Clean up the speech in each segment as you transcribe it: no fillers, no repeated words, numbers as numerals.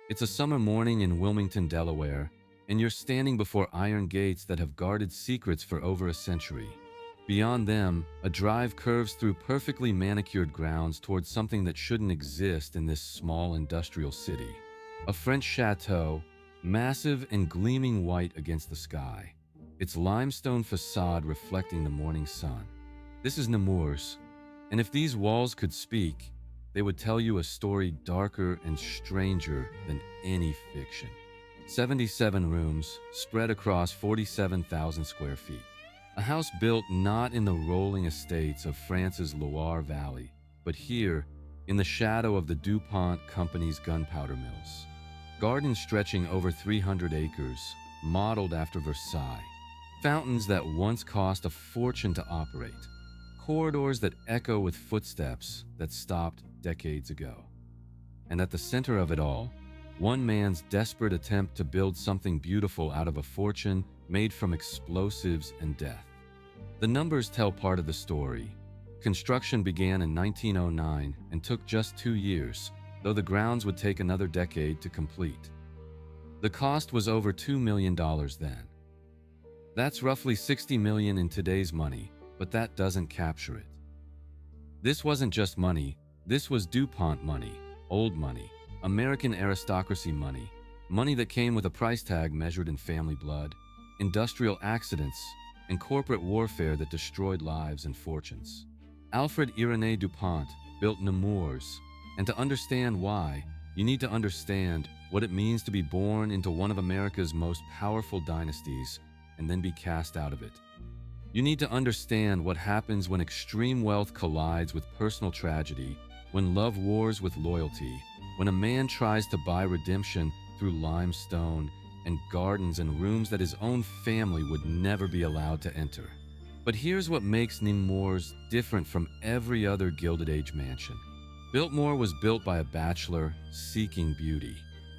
It's a summer morning in Wilmington, Delaware, and you're standing before iron gates that have guarded secrets for over a century. Beyond them, a drive curves through perfectly manicured grounds towards something that shouldn't exist in this small industrial city. A French chateau, massive and gleaming white against the sky, its limestone facade reflecting the morning sun. This is Nemours, and if these walls could speak, they would tell you a story darker and stranger than any fiction. 77 rooms spread across 47,000 square feet. A house built not in the rolling estates of France's Loire Valley, but here, in the shadow of the DuPont company's gunpowder mills. Gardens stretching over 300 acres, modeled after Versailles. Fountains that once cost a fortune to operate. Corridors that echo with footsteps that stopped decades ago. And at the center of it all, one man's desperate attempt to build something beautiful out of a fortune made from explosives and death. The numbers tell part of the story. Construction began in 1909 and took just 2 years, though the grounds would take another decade to complete. The cost was over $2 million then. That's roughly $60 million in today's money, but that doesn't capture it. This wasn't just money, this was DuPont money, old money, American aristocracy money, money that came with a price tag measured in family blood, industrial accidents, and corporate warfare that destroyed lives and fortunes. Alfred I DuPont built Nemours, and to understand why, you need to understand what it means to be born into one of America's most powerful dynasties and then be cast out of it. You need to understand what happens when extreme wealth collides with personal tragedy, when love wars with loyalty, when a man tries to buy redemption through limestone and gardens and rooms that his own family would never be allowed to enter. But here's what makes Nemours different from every other Gilded Age mansion. Biltmore was built by a bachelor seeking beauty.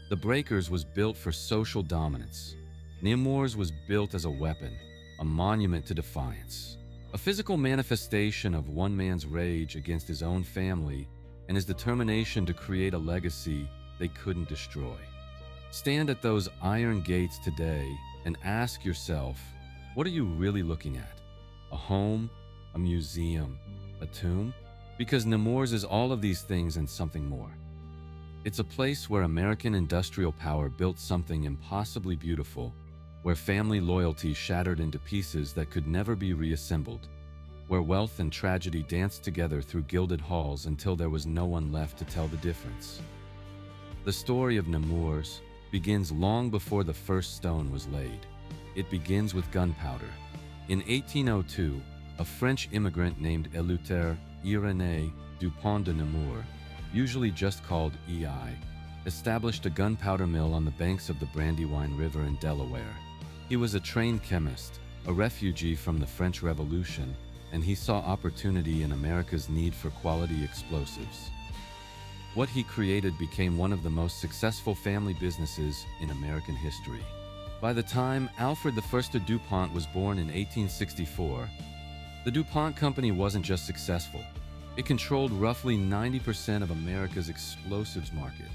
The Breakers was built for social dominance. Nemours was built as a weapon, a monument to defiance, a physical manifestation of one man's rage against his own family and his determination to create a legacy they couldn't destroy. Stand at those iron gates today and ask yourself, what are you really looking at? A home, a museum, a tomb? Because Nemours is all of these things and something more. It's a place where American industrial power built something impossibly beautiful, where family loyalty shattered into pieces that could never be reassembled, where wealth and tragedy danced together through gilded halls until there was no one left to tell the difference. The story of Nemours begins long before the first stone was laid. It begins with gunpowder. In 1802, a French immigrant named Eleuthère Irénée Dupont de Nemours, usually just called EI, established a gunpowder mill on the banks of the Brandywine River in Delaware. He was a trained chemist, a refugee from the French Revolution, and he saw opportunity in America's need for quality explosives. What he created became one of the most successful family businesses in American history. By the time Alfred I de DuPont was born in 1864, the DuPont company wasn't just successful. It controlled roughly 90% of America's explosives market.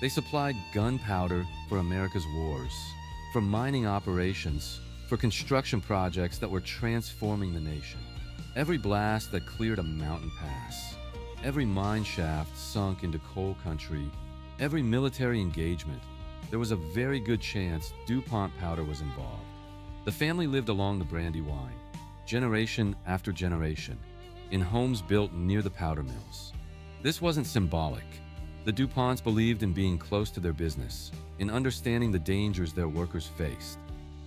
They supplied gunpowder for America's wars, for mining operations, for construction projects that were transforming the nation. Every blast that cleared a mountain pass, every mine shaft sunk into coal country, every military engagement, there was a very good chance DuPont powder was involved. The family lived along the Brandywine, generation after generation, in homes built near the powder mills. This wasn't symbolic. The DuPonts believed in being close to their business, in understanding the dangers their workers faced.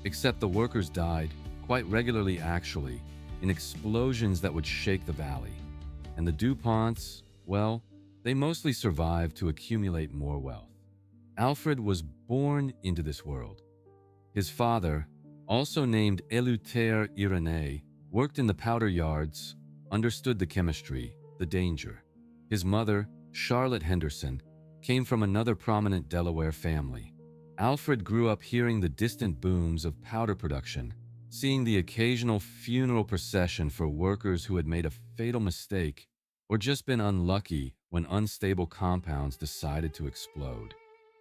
Except the workers died, quite regularly actually, in explosions that would shake the valley. And the DuPonts, well, they mostly survived to accumulate more wealth. Alfred was born into this world. His father, also named Eleuthère Irénée, worked in the powder yards, understood the chemistry, the danger. His mother, Charlotte Henderson, came from another prominent Delaware family. Alfred grew up hearing the distant booms of powder production, seeing the occasional funeral procession for workers who had made a fatal mistake or just been unlucky when unstable compounds decided to explode.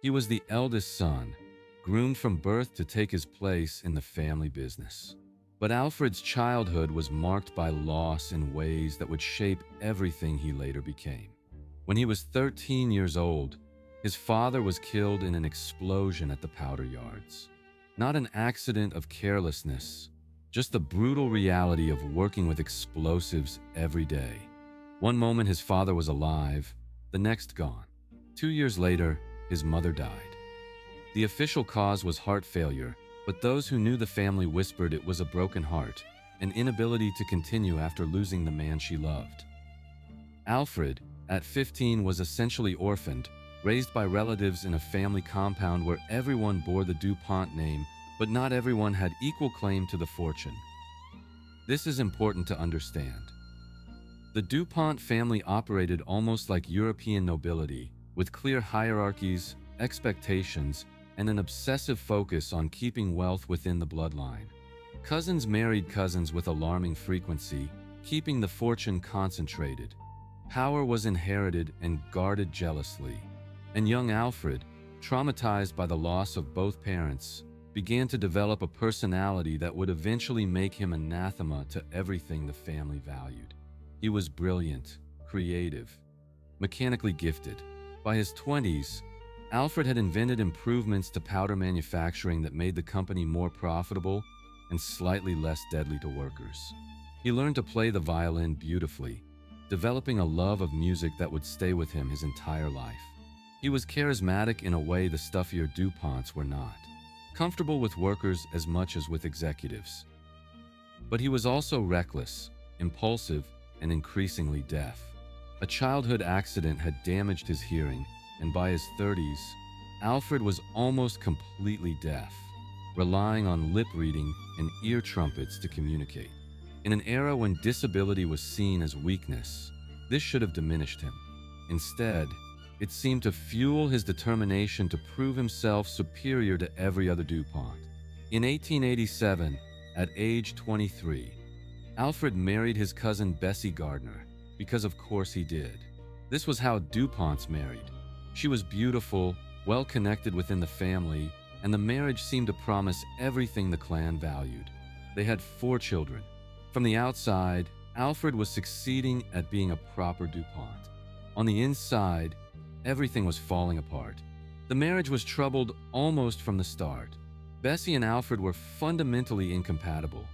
He was the eldest son, groomed from birth to take his place in the family business. But Alfred's childhood was marked by loss in ways that would shape everything he later became. When he was 13 years old, his father was killed in an explosion at the powder yards. Not an accident of carelessness, just the brutal reality of working with explosives every day. One moment his father was alive, the next gone. 2 years later, his mother died. The official cause was heart failure, but those who knew the family whispered it was a broken heart, an inability to continue after losing the man she loved. Alfred, at 15, was essentially orphaned, raised by relatives in a family compound where everyone bore the DuPont name, but not everyone had equal claim to the fortune. This is important to understand. The DuPont family operated almost like European nobility, with clear hierarchies, expectations, and an obsessive focus on keeping wealth within the bloodline. Cousins married cousins with alarming frequency, keeping the fortune concentrated. Power was inherited and guarded jealously. And young Alfred, traumatized by the loss of both parents, began to develop a personality that would eventually make him anathema to everything the family valued. He was brilliant, creative, mechanically gifted. By his 20s, Alfred had invented improvements to powder manufacturing that made the company more profitable and slightly less deadly to workers. He learned to play the violin beautifully, developing a love of music that would stay with him his entire life. He was charismatic in a way the stuffier DuPonts were not, comfortable with workers as much as with executives. But he was also reckless, impulsive, and increasingly deaf. A childhood accident had damaged his hearing, and by his 30s, Alfred was almost completely deaf, relying on lip reading and ear trumpets to communicate. In an era when disability was seen as weakness, this should have diminished him. Instead, it seemed to fuel his determination to prove himself superior to every other DuPont. In 1887, at age 23, Alfred married his cousin Bessie Gardner, because of course he did. This was how DuPonts married. She was beautiful, well-connected within the family, and the marriage seemed to promise everything the clan valued. They had 4 children. From the outside, Alfred was succeeding at being a proper DuPont. On the inside, everything was falling apart. The marriage was troubled almost from the start. Bessie and Alfred were fundamentally incompatible.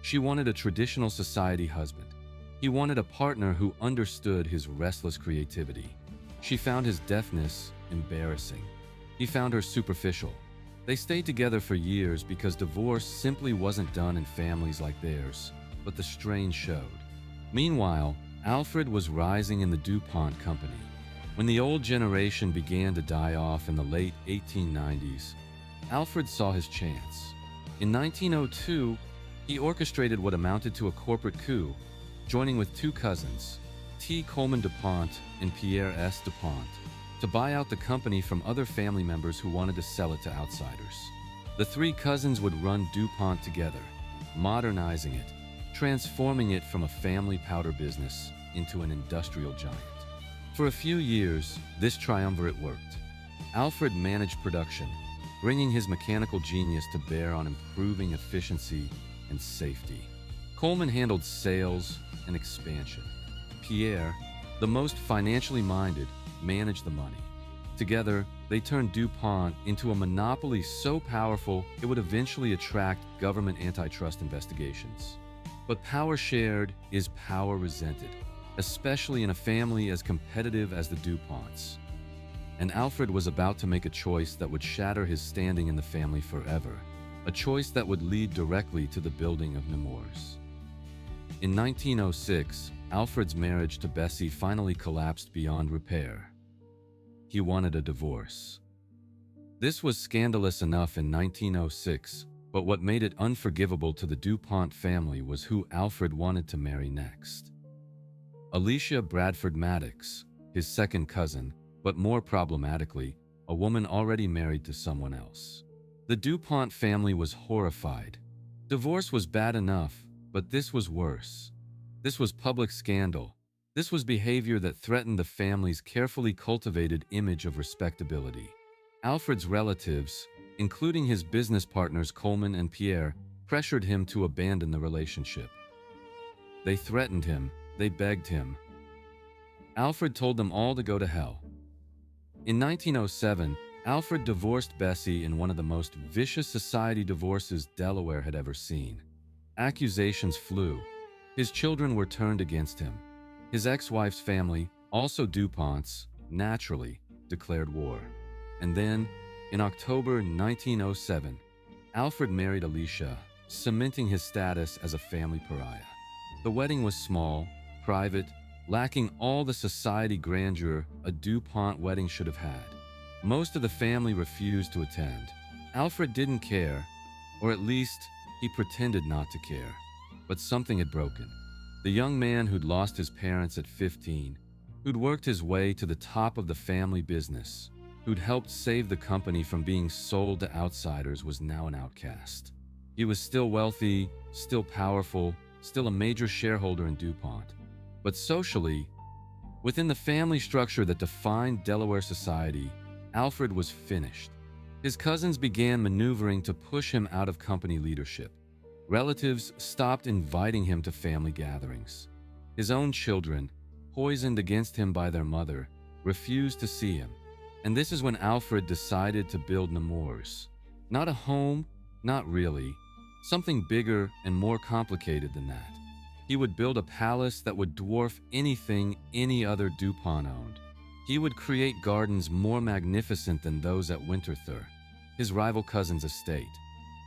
She wanted a traditional society husband. He wanted a partner who understood his restless creativity. She found his deafness embarrassing. He found her superficial. They stayed together for years because divorce simply wasn't done in families like theirs, but the strain showed. Meanwhile, Alfred was rising in the DuPont company. When the old generation began to die off in the late 1890s, Alfred saw his chance. In 1902, he orchestrated what amounted to a corporate coup, joining with 2 cousins, T. Coleman DuPont and Pierre S. DuPont, to buy out the company from other family members who wanted to sell it to outsiders. The 3 cousins would run DuPont together, modernizing it, transforming it from a family powder business into an industrial giant. For a few years, this triumvirate worked. Alfred managed production, bringing his mechanical genius to bear on improving efficiency and safety. Coleman handled sales and expansion. Pierre, the most financially minded, managed the money. Together, they turned DuPont into a monopoly so powerful it would eventually attract government antitrust investigations. But power shared is power resented, especially in a family as competitive as the DuPonts. And Alfred was about to make a choice that would shatter his standing in the family forever, a choice that would lead directly to the building of Nemours. In 1906, Alfred's marriage to Bessie finally collapsed beyond repair. He wanted a divorce. This was scandalous enough in 1906, but what made it unforgivable to the DuPont family was who Alfred wanted to marry next. Alicia Bradford Maddox, his second cousin, but more problematically, a woman already married to someone else. The DuPont family was horrified. Divorce was bad enough, but this was worse. This was public scandal. This was behavior that threatened the family's carefully cultivated image of respectability. Alfred's relatives, including his business partners Coleman and Pierre, pressured him to abandon the relationship. They threatened him, they begged him. Alfred told them all to go to hell. In 1907, Alfred divorced Bessie in one of the most vicious society divorces Delaware had ever seen. Accusations flew. His children were turned against him. His ex-wife's family, also DuPont's, naturally declared war. And then, in October 1907, Alfred married Alicia, cementing his status as a family pariah. The wedding was small, private, lacking all the society grandeur a DuPont wedding should have had. Most of the family refused to attend. Alfred didn't care, or at least he pretended not to care. But something had broken. The young man who'd lost his parents at 15, who'd worked his way to the top of the family business, who'd helped save the company from being sold to outsiders, was now an outcast. He was still wealthy, still powerful, still a major shareholder in DuPont. But socially, within the family structure that defined Delaware society, Alfred was finished. His cousins began maneuvering to push him out of company leadership. Relatives stopped inviting him to family gatherings. His own children, poisoned against him by their mother, refused to see him. And this is when Alfred decided to build Nemours. Not a home, not really. Something bigger and more complicated than that. He would build a palace that would dwarf anything any other DuPont owned. He would create gardens more magnificent than those at Winterthur, his rival cousin's estate.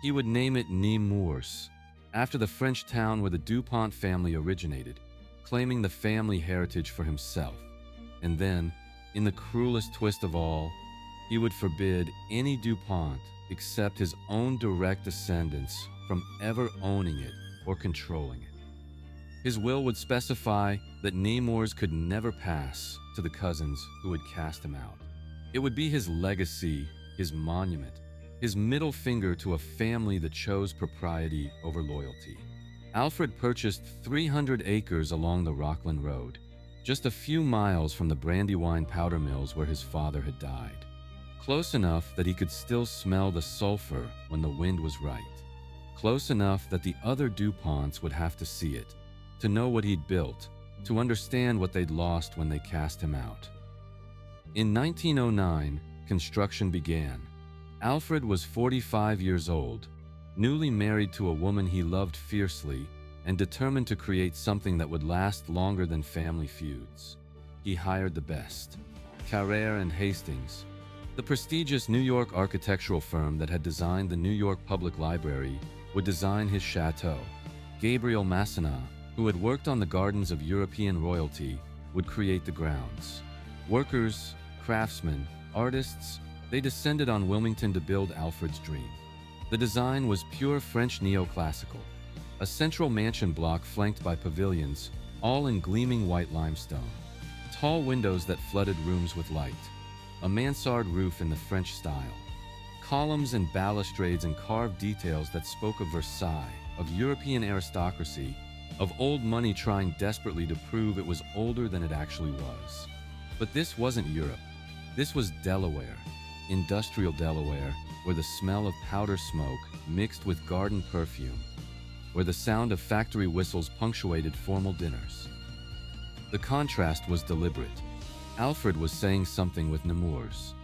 He would name it Nemours, after the French town where the DuPont family originated, claiming the family heritage for himself. And then, in the cruelest twist of all, he would forbid any DuPont except his own direct descendants from ever owning it or controlling it. His will would specify that Nemours could never pass to the cousins who would cast him out. It would be his legacy, his monument, his middle finger to a family that chose propriety over loyalty. Alfred purchased 300 acres along the Rockland Road, just a few miles from the Brandywine powder mills where his father had died. Close enough that he could still smell the sulfur when the wind was right. Close enough that the other DuPonts would have to see it, to know what he'd built, to understand what they'd lost when they cast him out. In 1909, construction began. Alfred was 45 years old, newly married to a woman he loved fiercely, and determined to create something that would last longer than family feuds. He hired the best. Carrere and Hastings, the prestigious New York architectural firm that had designed the New York Public Library, would design his chateau. Gabriel Massenat, who had worked on the gardens of European royalty, would create the grounds. Workers, craftsmen, artists, they descended on Wilmington to build Alfred's dream. The design was pure French neoclassical, a central mansion block flanked by pavilions, all in gleaming white limestone. Tall windows that flooded rooms with light. A mansard roof in the French style. Columns and balustrades and carved details that spoke of Versailles, of European aristocracy, of old money trying desperately to prove it was older than it actually was. But this wasn't Europe. This was Delaware, industrial Delaware, where the smell of powder smoke mixed with garden perfume, where the sound of factory whistles punctuated formal dinners. The contrast was deliberate. Alfred was saying something with Nemours.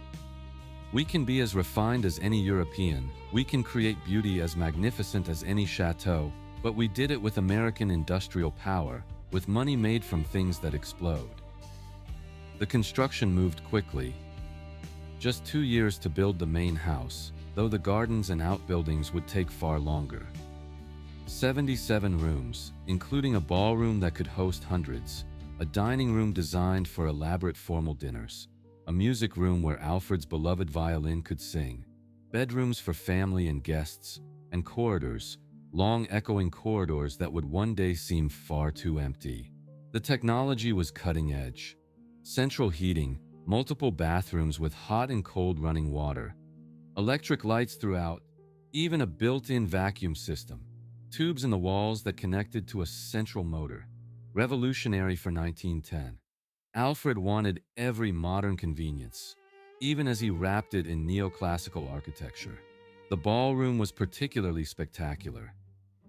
We can be as refined as any European, we can create beauty as magnificent as any chateau, but we did it with American industrial power, with money made from things that explode. The construction moved quickly. Just 2 years to build the main house, though the gardens and outbuildings would take far longer. 77 rooms, including a ballroom that could host hundreds, a dining room designed for elaborate formal dinners, a music room where Alfred's beloved violin could sing, bedrooms for family and guests, and corridors, long echoing corridors that would one day seem far too empty. The technology was cutting edge. Central heating, multiple bathrooms with hot and cold running water, electric lights throughout, even a built-in vacuum system, tubes in the walls that connected to a central motor. Revolutionary for 1910. Alfred wanted every modern convenience. even as he wrapped it in neoclassical architecture. The ballroom was particularly spectacular.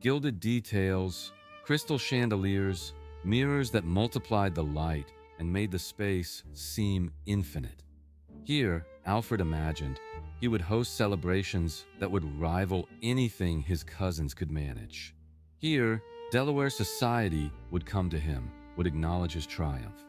Gilded details, crystal chandeliers, mirrors that multiplied the light and made the space seem infinite. Here, Alfred imagined he would host celebrations that would rival anything his cousins could manage. Here, Delaware society would come to him, would acknowledge his triumph.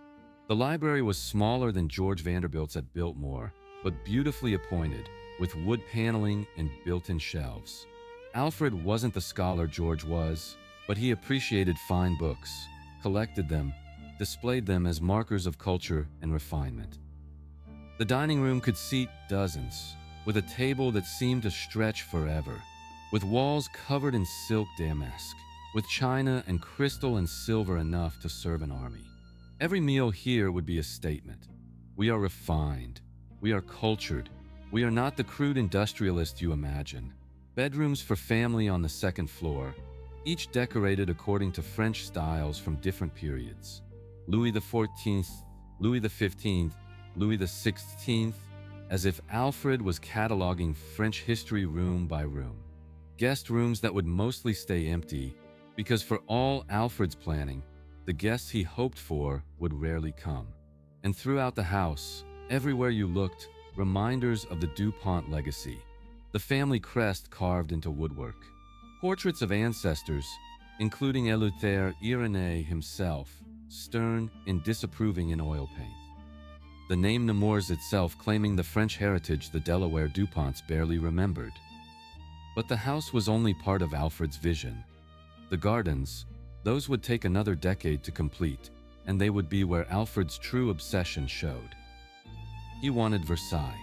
The library was smaller than George Vanderbilt's at Biltmore, but beautifully appointed, with wood paneling and built-in shelves. Alfred wasn't the scholar George was, but he appreciated fine books, collected them, displayed them as markers of culture and refinement. The dining room could seat dozens, with a table that seemed to stretch forever, with walls covered in silk damask, with china and crystal and silver enough to serve an army. Every meal here would be a statement. We are refined. We are cultured. We are not the crude industrialist you imagine. Bedrooms for family on the second floor, each decorated according to French styles from different periods. Louis XIV, Louis XV, Louis XVI, as if Alfred was cataloging French history room by room. Guest rooms that would mostly stay empty, because for all Alfred's planning, the guests he hoped for would rarely come. And throughout the house, everywhere you looked, reminders of the DuPont legacy, the family crest carved into woodwork. Portraits of ancestors, including Eleuthère Irénée himself, stern and disapproving in oil paint. The name Nemours itself claiming the French heritage the Delaware DuPonts barely remembered. But the house was only part of Alfred's vision. The gardens, those would take another decade to complete, and they would be where Alfred's true obsession showed. He wanted Versailles.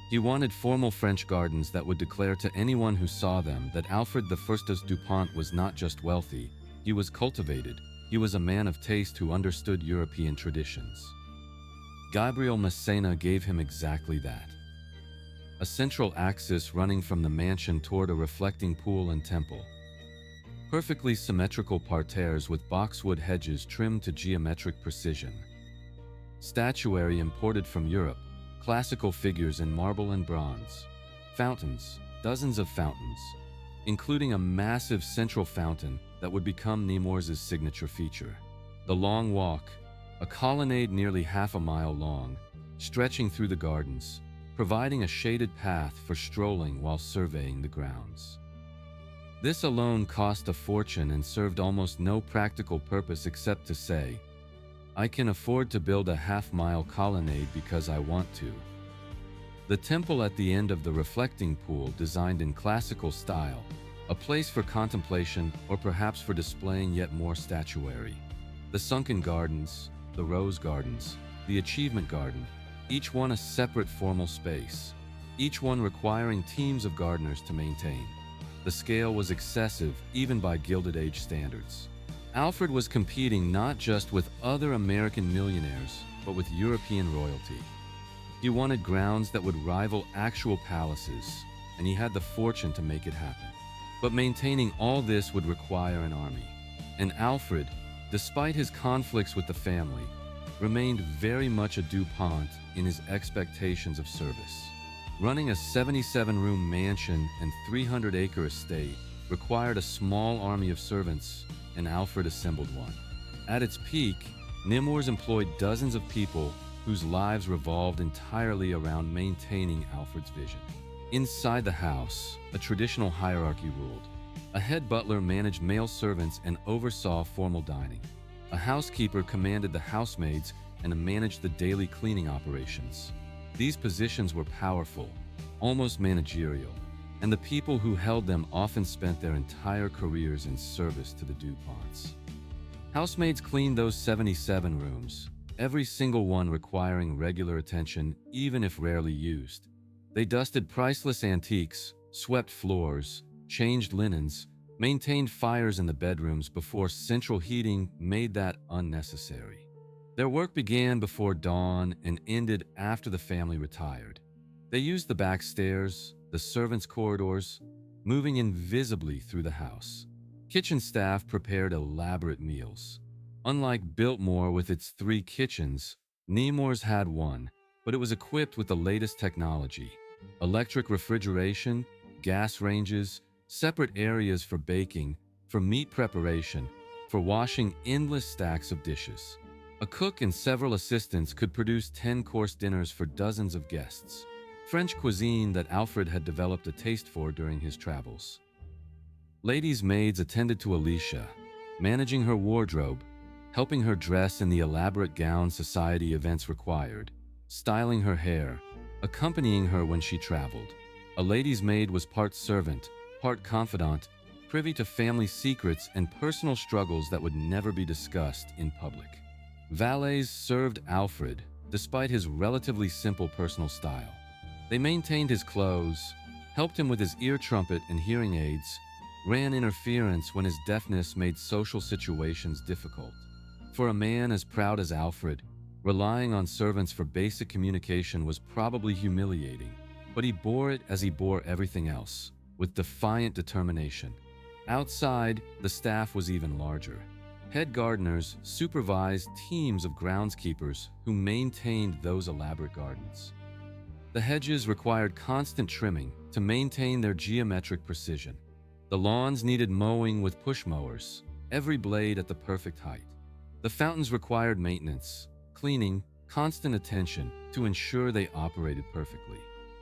He wanted formal French gardens that would declare to anyone who saw them that Alfred I's DuPont was not just wealthy, he was cultivated, he was a man of taste who understood European traditions. Gabriel Messina gave him exactly that. A central axis running from the mansion toward a reflecting pool and temple. Perfectly symmetrical parterres with boxwood hedges trimmed to geometric precision. Statuary imported from Europe, classical figures in marble and bronze. Fountains, dozens of fountains, including a massive central fountain that would become Nemours' signature feature. The Long Walk, a colonnade nearly half a mile long, stretching through the gardens, providing a shaded path for strolling while surveying the grounds. This alone cost a fortune and served almost no practical purpose except to say, I can afford to build a half-mile colonnade because I want to. The temple at the end of the reflecting pool, designed in classical style, a place for contemplation or perhaps for displaying yet more statuary. The sunken gardens, the rose gardens, the achievement garden, each one a separate formal space, each one requiring teams of gardeners to maintain. The scale was excessive even by Gilded Age standards. Alfred was competing not just with other American millionaires, but with European royalty. He wanted grounds that would rival actual palaces, and he had the fortune to make it happen. But maintaining all this would require an army. And Alfred, despite his conflicts with the family, remained very much a DuPont in his expectations of service. Running a 77-room mansion and 300-acre estate required a small army of servants, and Alfred assembled one. At its peak, Nemours employed dozens of people whose lives revolved entirely around maintaining Alfred's vision. Inside the house, a traditional hierarchy ruled. A head butler managed male servants and oversaw formal dining. A housekeeper commanded the housemaids and managed the daily cleaning operations. These positions were powerful, almost managerial, and the people who held them often spent their entire careers in service to the DuPonts. Housemaids cleaned those 77 rooms, every single one requiring regular attention, even if rarely used. They dusted priceless antiques, swept floors, changed linens, maintained fires in the bedrooms before central heating made that unnecessary. Their work began before dawn and ended after the family retired. They used the back stairs, the servants' corridors, moving invisibly through the house. Kitchen staff prepared elaborate meals. Unlike Biltmore with its 3 kitchens, Nemours had one, but it was equipped with the latest technology: electric refrigeration, gas ranges, separate areas for baking, for meat preparation, for washing endless stacks of dishes. A cook and several assistants could produce 10-course dinners for dozens of guests, French cuisine that Alfred had developed a taste for during his travels. Ladies' maids attended to Alicia, managing her wardrobe, helping her dress in the elaborate gowns society events required, styling her hair, accompanying her when she traveled. A lady's maid was part servant, part confidant, privy to family secrets and personal struggles that would never be discussed in public. Valets served Alfred, despite his relatively simple personal style. They maintained his clothes, helped him with his ear trumpet and hearing aids, ran interference when his deafness made social situations difficult. For a man as proud as Alfred, relying on servants for basic communication was probably humiliating, but he bore it as he bore everything else, with defiant determination. Outside, the staff was even larger. Head gardeners supervised teams of groundskeepers who maintained those elaborate gardens. The hedges required constant trimming to maintain their geometric precision. The lawns needed mowing with push mowers, every blade at the perfect height. The fountains required maintenance, cleaning, constant attention to ensure they operated perfectly.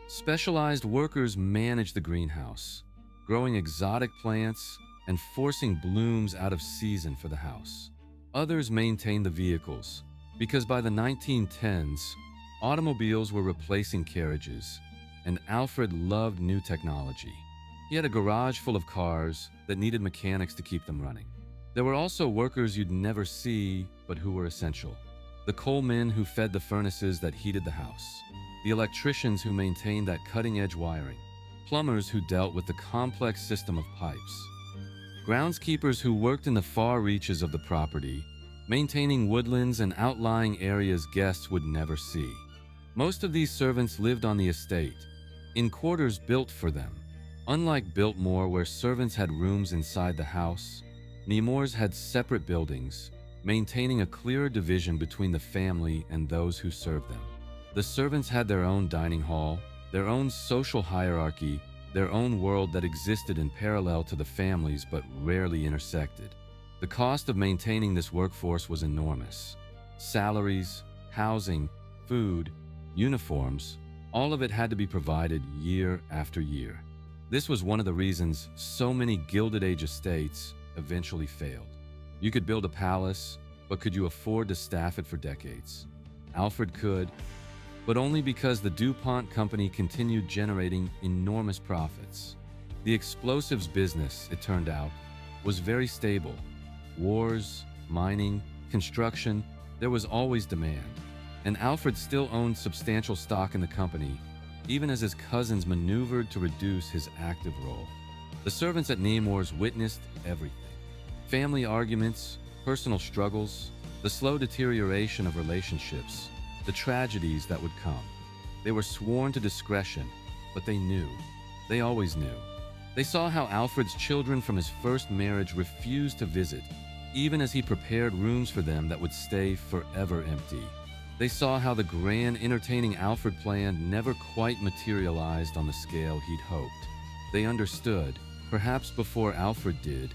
Specialized workers managed the greenhouse, growing exotic plants and forcing blooms out of season for the house. Others maintained the vehicles, because by the 1910s, automobiles were replacing carriages, and Alfred loved new technology. He had a garage full of cars that needed mechanics to keep them running. There were also workers you'd never see, but who were essential. The coalmen who fed the furnaces that heated the house, the electricians who maintained that cutting-edge wiring, plumbers who dealt with the complex system of pipes, groundskeepers who worked in the far reaches of the property, maintaining woodlands and outlying areas guests would never see. Most of these servants lived on the estate, in quarters built for them. Unlike Biltmore, where servants had rooms inside the house, Nemours had separate buildings, maintaining a clearer division between the family and those who served them. The servants had their own dining hall, their own social hierarchy, their own world that existed in parallel to the families but rarely intersected. The cost of maintaining this workforce was enormous. Salaries, housing, food, uniforms, all of it had to be provided year after year. This was one of the reasons so many Gilded Age estates eventually failed. You could build a palace, but could you afford to staff it for decades? Alfred could, but only because the DuPont company continued generating enormous profits. The explosives business, it turned out, was very stable. Wars, mining, construction, there was always demand. And Alfred still owned substantial stock in the company, even as his cousins maneuvered to reduce his active role. The servants at Nemours witnessed everything. Family arguments, personal struggles, the slow deterioration of relationships, the tragedies that would come. They were sworn to discretion, but they knew. They always knew. They saw how Alfred's children from his first marriage refused to visit, even as he prepared rooms for them that would stay forever empty. They saw how the grand, entertaining Alfred plan never quite materialized on the scale he'd hoped. They understood, perhaps before Alfred did,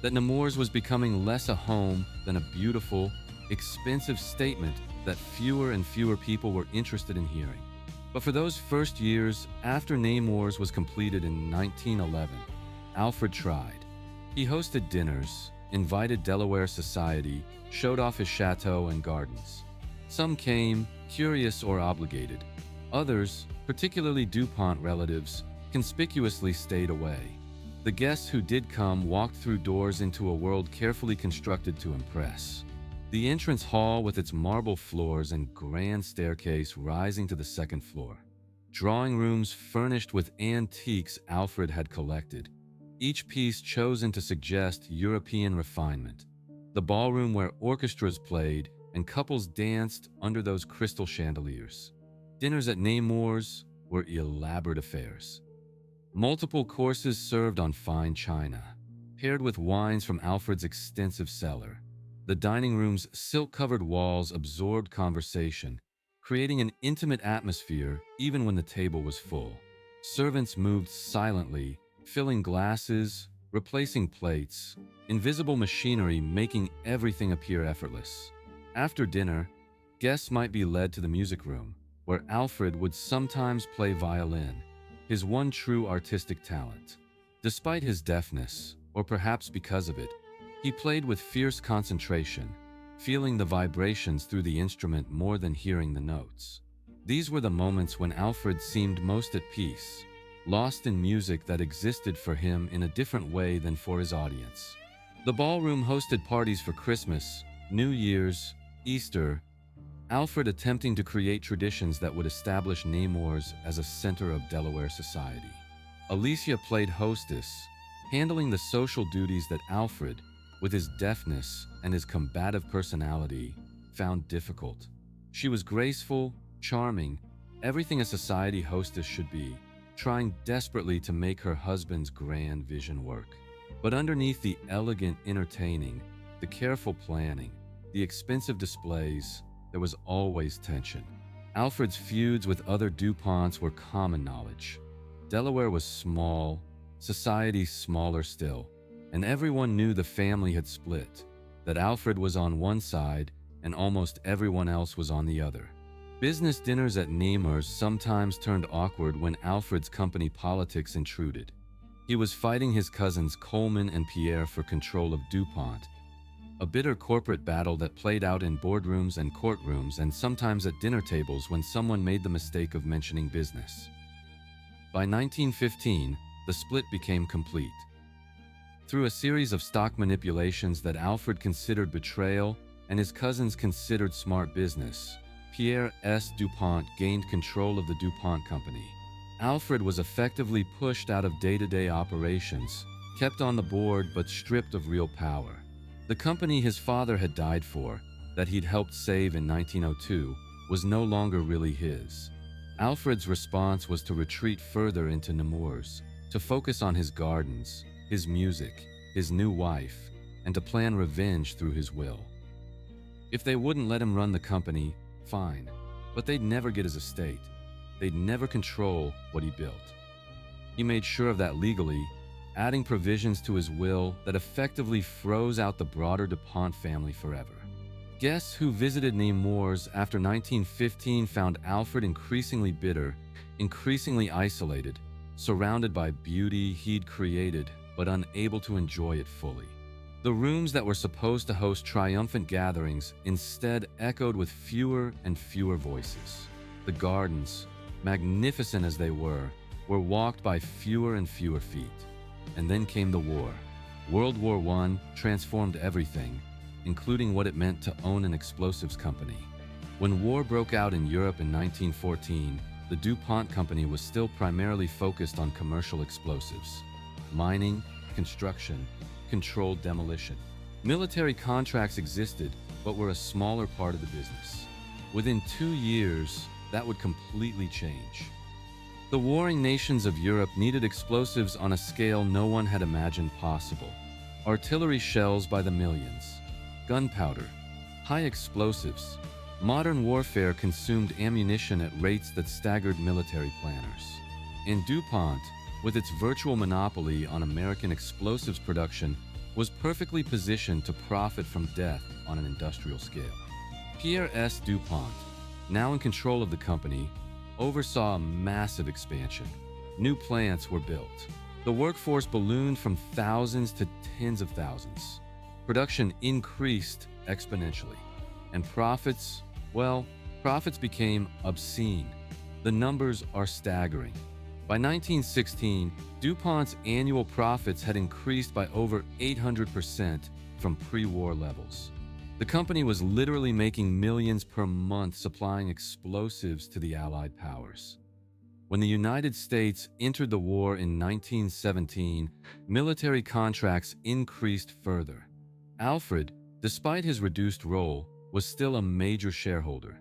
that Nemours was becoming less a home than a beautiful, expensive statement that fewer and fewer people were interested in hearing. But for those first years after Nemours was completed in 1911, Alfred tried. He hosted dinners, invited Delaware society, showed off his chateau and gardens. Some came, curious or obligated. Others, particularly DuPont relatives, conspicuously stayed away. The guests who did come walked through doors into a world carefully constructed to impress. The entrance hall with its marble floors and grand staircase rising to the second floor. Drawing rooms furnished with antiques Alfred had collected, each piece chosen to suggest European refinement. The ballroom where orchestras played and couples danced under those crystal chandeliers. Dinners at Nemours were elaborate affairs. Multiple courses served on fine china, paired with wines from Alfred's extensive cellar. The dining room's silk-covered walls absorbed conversation, creating an intimate atmosphere even when the table was full. Servants moved silently, filling glasses, replacing plates, invisible machinery making everything appear effortless. After dinner, guests might be led to the music room, where Alfred would sometimes play violin, his one true artistic talent. Despite his deafness, or perhaps because of it, he played with fierce concentration, feeling the vibrations through the instrument more than hearing the notes. These were the moments when Alfred seemed most at peace, lost in music that existed for him in a different way than for his audience. The ballroom hosted parties for Christmas, New Year's, Easter, Alfred attempting to create traditions that would establish Nemours as a center of Delaware society. Alicia played hostess, handling the social duties that Alfred, with his deafness and his combative personality, found difficult. She was graceful, charming, everything a society hostess should be, trying desperately to make her husband's grand vision work. But underneath the elegant entertaining, the careful planning, the expensive displays, there was always tension. Alfred's feuds with other DuPonts were common knowledge. Delaware was small, society smaller still, and everyone knew the family had split, that Alfred was on one side and almost everyone else was on the other. Business dinners at Nemours sometimes turned awkward when Alfred's company politics intruded. He was fighting his cousins Coleman and Pierre for control of DuPont, a bitter corporate battle that played out in boardrooms and courtrooms and sometimes at dinner tables when someone made the mistake of mentioning business. By 1915, the split became complete. Through a series of stock manipulations that Alfred considered betrayal and his cousins considered smart business, Pierre S. DuPont gained control of the DuPont company. Alfred was effectively pushed out of day-to-day operations, kept on the board but stripped of real power. The company his father had died for, that he'd helped save in 1902, was no longer really his. Alfred's response was to retreat further into Nemours, to focus on his gardens, his music, his new wife, and to plan revenge through his will. If they wouldn't let him run the company, fine, but they'd never get his estate. They'd never control what he built. He made sure of that legally, adding provisions to his will that effectively froze out the broader DuPont family forever. Guests who visited Nemours after 1915 found Alfred increasingly bitter, increasingly isolated, surrounded by beauty he'd created, but unable to enjoy it fully. The rooms that were supposed to host triumphant gatherings instead echoed with fewer and fewer voices. The gardens, magnificent as they were walked by fewer and fewer feet. And then came the war. World War I transformed everything, including what it meant to own an explosives company. When war broke out in Europe in 1914, the DuPont company was still primarily focused on commercial explosives: mining, construction, controlled demolition. Military contracts existed, but were a smaller part of the business. Within 2 years, that would completely change. The warring nations of Europe needed explosives on a scale no one had imagined possible. Artillery shells by the millions, gunpowder, high explosives. Modern warfare consumed ammunition at rates that staggered military planners. And DuPont, with its virtual monopoly on American explosives production, was perfectly positioned to profit from death on an industrial scale. Pierre S. DuPont, now in control of the company, oversaw a massive expansion. New plants were built. The workforce ballooned from thousands to tens of thousands. Production increased exponentially. And profits became obscene. The numbers are staggering. By 1916, DuPont's annual profits had increased by over 800% from pre-war levels. The company was literally making millions per month supplying explosives to the Allied powers. When the United States entered the war in 1917, military contracts increased further. Alfred, despite his reduced role, was still a major shareholder.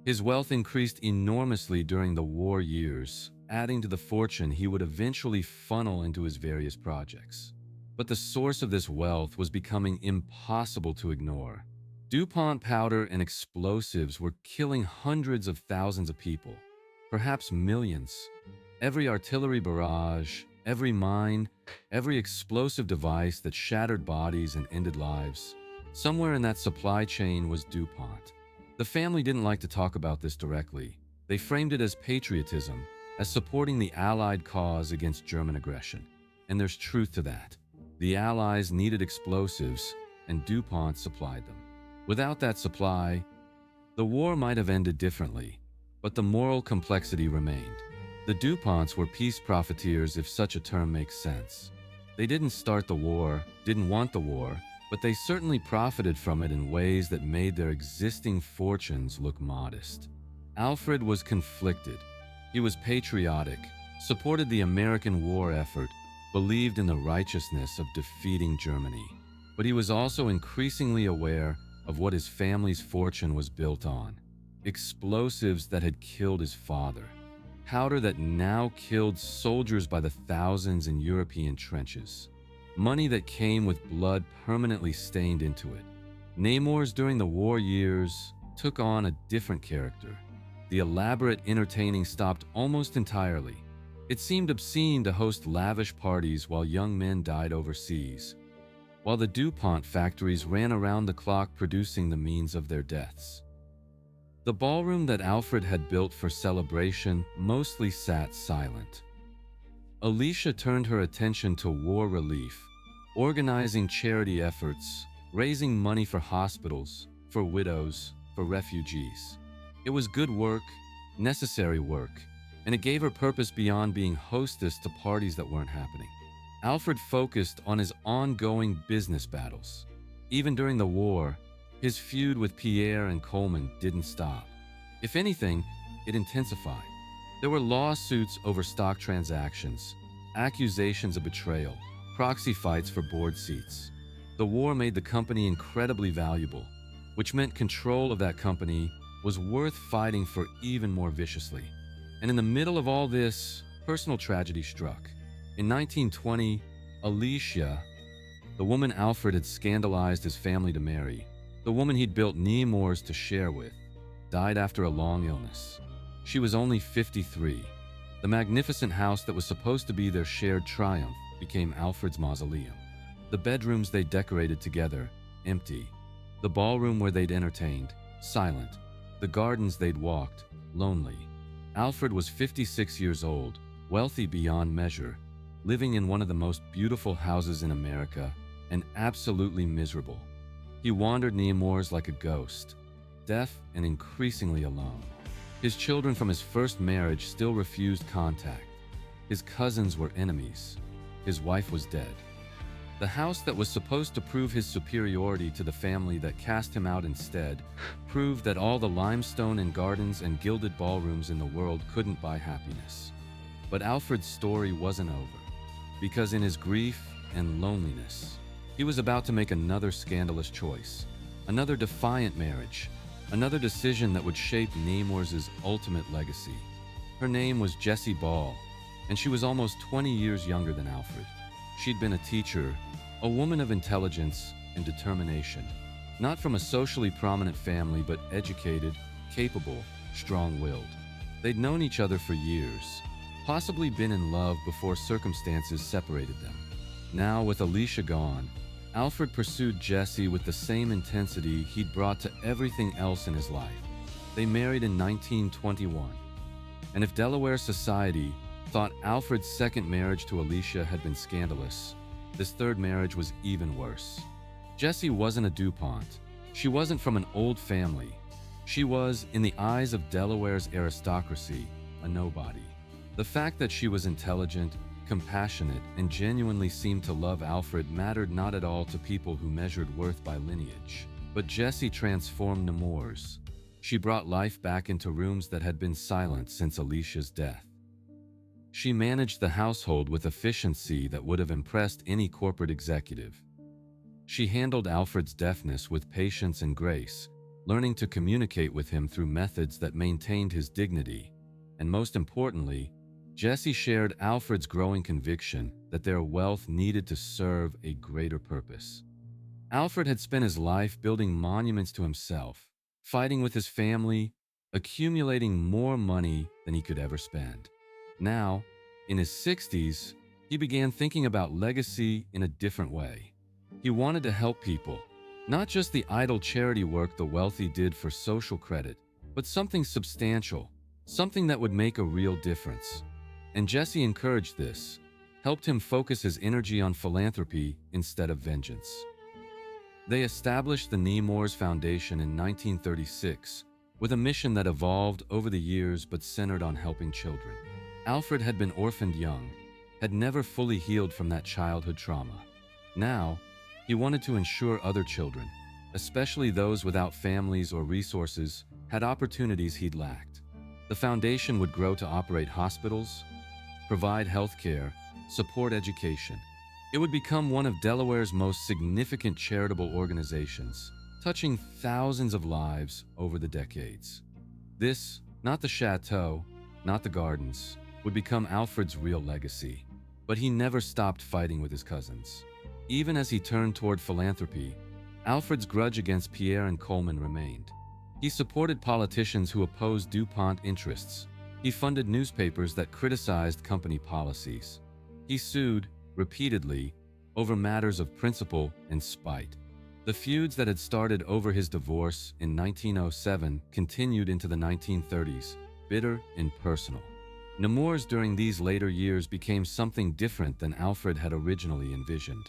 His wealth increased enormously during the war years, adding to the fortune he would eventually funnel into his various projects. But the source of this wealth was becoming impossible to ignore: DuPont powder and explosives were killing hundreds of thousands of people, perhaps millions. Every artillery barrage, every mine, every explosive device that shattered bodies and ended lives. Somewhere in that supply chain was DuPont. The family didn't like to talk about this directly. They framed it as patriotism, as supporting the Allied cause against German aggression. And there's truth to that. The Allies needed explosives, and DuPont supplied them. Without that supply, the war might have ended differently, but the moral complexity remained. The DuPonts were peace profiteers, if such a term makes sense. They didn't start the war, didn't want the war, but they certainly profited from it in ways that made their existing fortunes look modest. Alfred was conflicted. He was patriotic, supported the American war effort, believed in the righteousness of defeating Germany. But he was also increasingly aware of what his family's fortune was built on. Explosives that had killed his father. Powder that now killed soldiers by the thousands in European trenches. Money that came with blood permanently stained into it. Nemours during the war years took on a different character. The elaborate entertaining stopped almost entirely. It seemed obscene to host lavish parties while young men died overseas, while the DuPont factories ran around the clock producing the means of their deaths. The ballroom that Alfred had built for celebration mostly sat silent. Alicia turned her attention to war relief, organizing charity efforts, raising money for hospitals, for widows, for refugees. It was good work, necessary work, and it gave her purpose beyond being hostess to parties that weren't happening. Alfred focused on his ongoing business battles. Even during the war, his feud with Pierre and Coleman didn't stop. If anything, it intensified. There were lawsuits over stock transactions, accusations of betrayal, proxy fights for board seats. The war made the company incredibly valuable, which meant control of that company was worth fighting for even more viciously. And in the middle of all this, personal tragedy struck. In 1920, Alicia, the woman Alfred had scandalized his family to marry, the woman he'd built Nemours to share with, died after a long illness. She was only 53. The magnificent house that was supposed to be their shared triumph became Alfred's mausoleum. The bedrooms they decorated together, empty. The ballroom where they'd entertained, silent. The gardens they'd walked, lonely. Alfred was 56 years old, wealthy beyond measure, living in one of the most beautiful houses in America, and absolutely miserable. He wandered Nemours like a ghost, deaf and increasingly alone. His children from his first marriage still refused contact. His cousins were enemies. His wife was dead. The house that was supposed to prove his superiority to the family that cast him out instead proved that all the limestone and gardens and gilded ballrooms in the world couldn't buy happiness. But Alfred's story wasn't over, because in his grief and loneliness, he was about to make another scandalous choice, another defiant marriage, another decision that would shape Nemours' ultimate legacy. Her name was Jessie Ball, and she was almost 20 years younger than Alfred. She'd been a teacher, a woman of intelligence and determination, not from a socially prominent family, but educated, capable, strong-willed. They'd known each other for years, possibly been in love before circumstances separated them. Now, with Alicia gone, Alfred pursued Jessie with the same intensity he'd brought to everything else in his life. They married in 1921, and if Delaware society thought Alfred's second marriage to Alicia had been scandalous, this third marriage was even worse. Jessie wasn't a DuPont. She wasn't from an old family. She was, in the eyes of Delaware's aristocracy, a nobody. The fact that she was intelligent, compassionate, and genuinely seemed to love Alfred mattered not at all to people who measured worth by lineage. But Jessie transformed Nemours. She brought life back into rooms that had been silent since Alicia's death. She managed the household with efficiency that would have impressed any corporate executive. She handled Alfred's deafness with patience and grace, learning to communicate with him through methods that maintained his dignity. And most importantly, Jessie shared Alfred's growing conviction that their wealth needed to serve a greater purpose. Alfred had spent his life building monuments to himself, fighting with his family, accumulating more money than he could ever spend. Now, in his 60s, he began thinking about legacy in a different way. He wanted to help people, not just the idle charity work the wealthy did for social credit, but something substantial, something that would make a real difference. And Jesse encouraged this, helped him focus his energy on philanthropy instead of vengeance. They established the Nemours Foundation in 1936 with a mission that evolved over the years but centered on helping children. Alfred had been orphaned young, had never fully healed from that childhood trauma. Now, he wanted to ensure other children, especially those without families or resources, had opportunities he'd lacked. The foundation would grow to operate hospitals, provide health care, support education. It would become one of Delaware's most significant charitable organizations, touching thousands of lives over the decades. This, not the chateau, not the gardens, would become Alfred's real legacy. But he never stopped fighting with his cousins. Even as he turned toward philanthropy, Alfred's grudge against Pierre and Coleman remained. He supported politicians who opposed DuPont interests. He funded newspapers that criticized company policies. He sued, repeatedly, over matters of principle and spite. The feuds that had started over his divorce in 1907 continued into the 1930s, bitter and personal. Nemours during these later years became something different than Alfred had originally envisioned.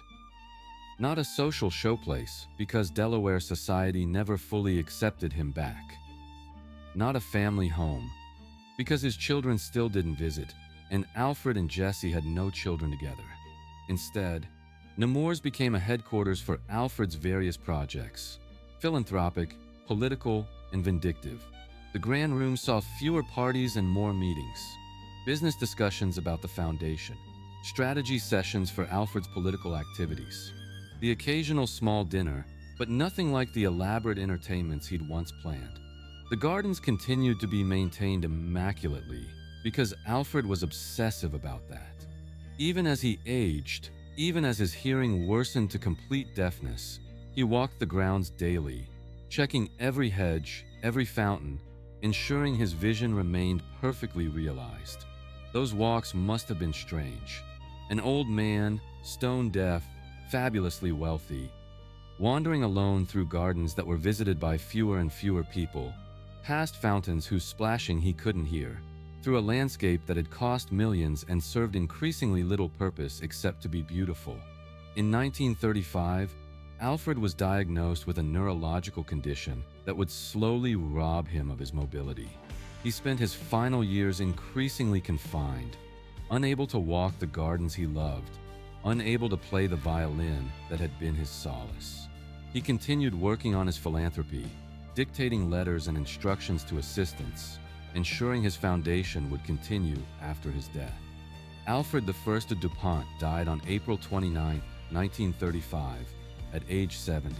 Not a social showplace, because Delaware society never fully accepted him back. Not a family home, because his children still didn't visit, and Alfred and Jesse had no children together. Instead, Nemours became a headquarters for Alfred's various projects, philanthropic, political, and vindictive. The grand room saw fewer parties and more meetings, business discussions about the foundation, strategy sessions for Alfred's political activities, the occasional small dinner, but nothing like the elaborate entertainments he'd once planned. The gardens continued to be maintained immaculately because Alfred was obsessive about that. Even as he aged, even as his hearing worsened to complete deafness, he walked the grounds daily, checking every hedge, every fountain, ensuring his vision remained perfectly realized. Those walks must have been strange. An old man, stone-deaf, fabulously wealthy, wandering alone through gardens that were visited by fewer and fewer people, past fountains whose splashing he couldn't hear, through a landscape that had cost millions and served increasingly little purpose except to be beautiful. In 1935, Alfred was diagnosed with a neurological condition that would slowly rob him of his mobility. He spent his final years increasingly confined, unable to walk the gardens he loved, unable to play the violin that had been his solace. He continued working on his philanthropy, dictating letters and instructions to assistants, ensuring his foundation would continue after his death. Alfred I of DuPont died on April 29, 1935, at age 70.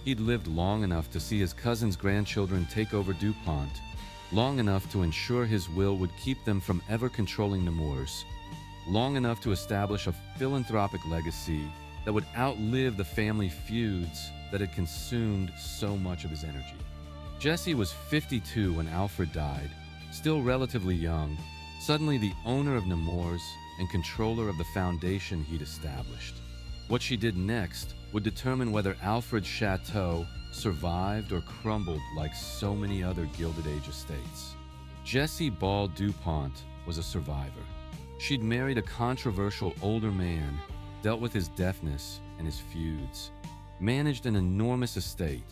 He'd lived long enough to see his cousin's grandchildren take over DuPont, long enough to ensure his will would keep them from ever controlling Nemours, long enough to establish a philanthropic legacy that would outlive the family feuds that had consumed so much of his energy. Jesse was 52 when Alfred died, still relatively young, suddenly the owner of Nemours and controller of the foundation he'd established. What she did next would determine whether Alfred's chateau survived or crumbled like so many other Gilded Age estates. Jessie Ball DuPont was a survivor. She'd married a controversial older man, dealt with his deafness and his feuds, managed an enormous estate,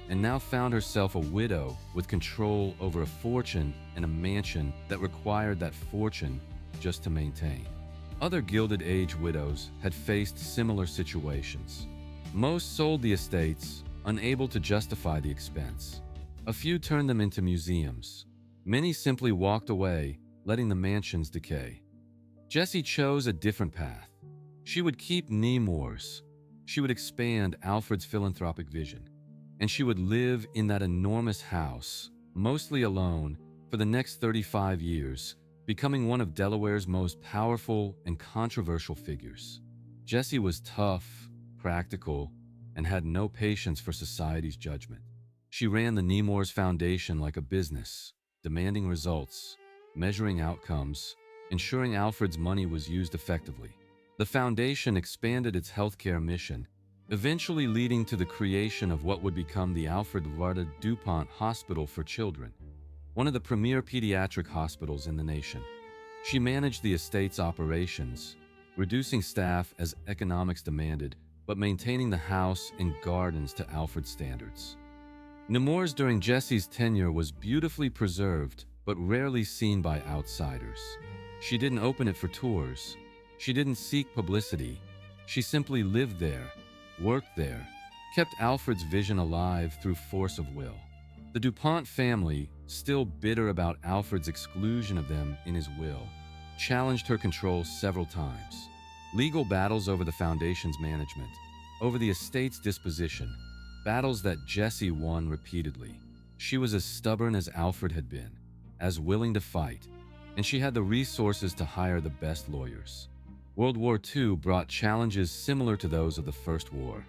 and now found herself a widow with control over a fortune and a mansion that required that fortune just to maintain. Other Gilded Age widows had faced similar situations. Most sold the estates, unable to justify the expense. A few turned them into museums. Many simply walked away, letting the mansions decay. Jessie chose a different path. She would keep Nemours. She would expand Alfred's philanthropic vision. And she would live in that enormous house, mostly alone, for the next 35 years, becoming one of Delaware's most powerful and controversial figures. Jessie was tough, practical, and had no patience for society's judgment. She ran the Nemours Foundation like a business, demanding results, measuring outcomes, ensuring Alfred's money was used effectively. The foundation expanded its healthcare mission, eventually leading to the creation of what would become the Alfred I DuPont Hospital for Children, one of the premier pediatric hospitals in the nation. She managed the estate's operations, reducing staff as economics demanded, but maintaining the house and gardens to Alfred's standards. Nemours during Jesse's tenure was beautifully preserved, but rarely seen by outsiders. She didn't open it for tours. She didn't seek publicity. She simply lived there, worked there, kept Alfred's vision alive through force of will. The DuPont family, still bitter about Alfred's exclusion of them in his will, challenged her control several times. Legal battles over the foundation's management, over the estate's disposition, battles that Jesse won repeatedly. She was as stubborn as Alfred had been, as willing to fight, and she had the resources to hire the best lawyers. World War II brought challenges similar to those of the First War.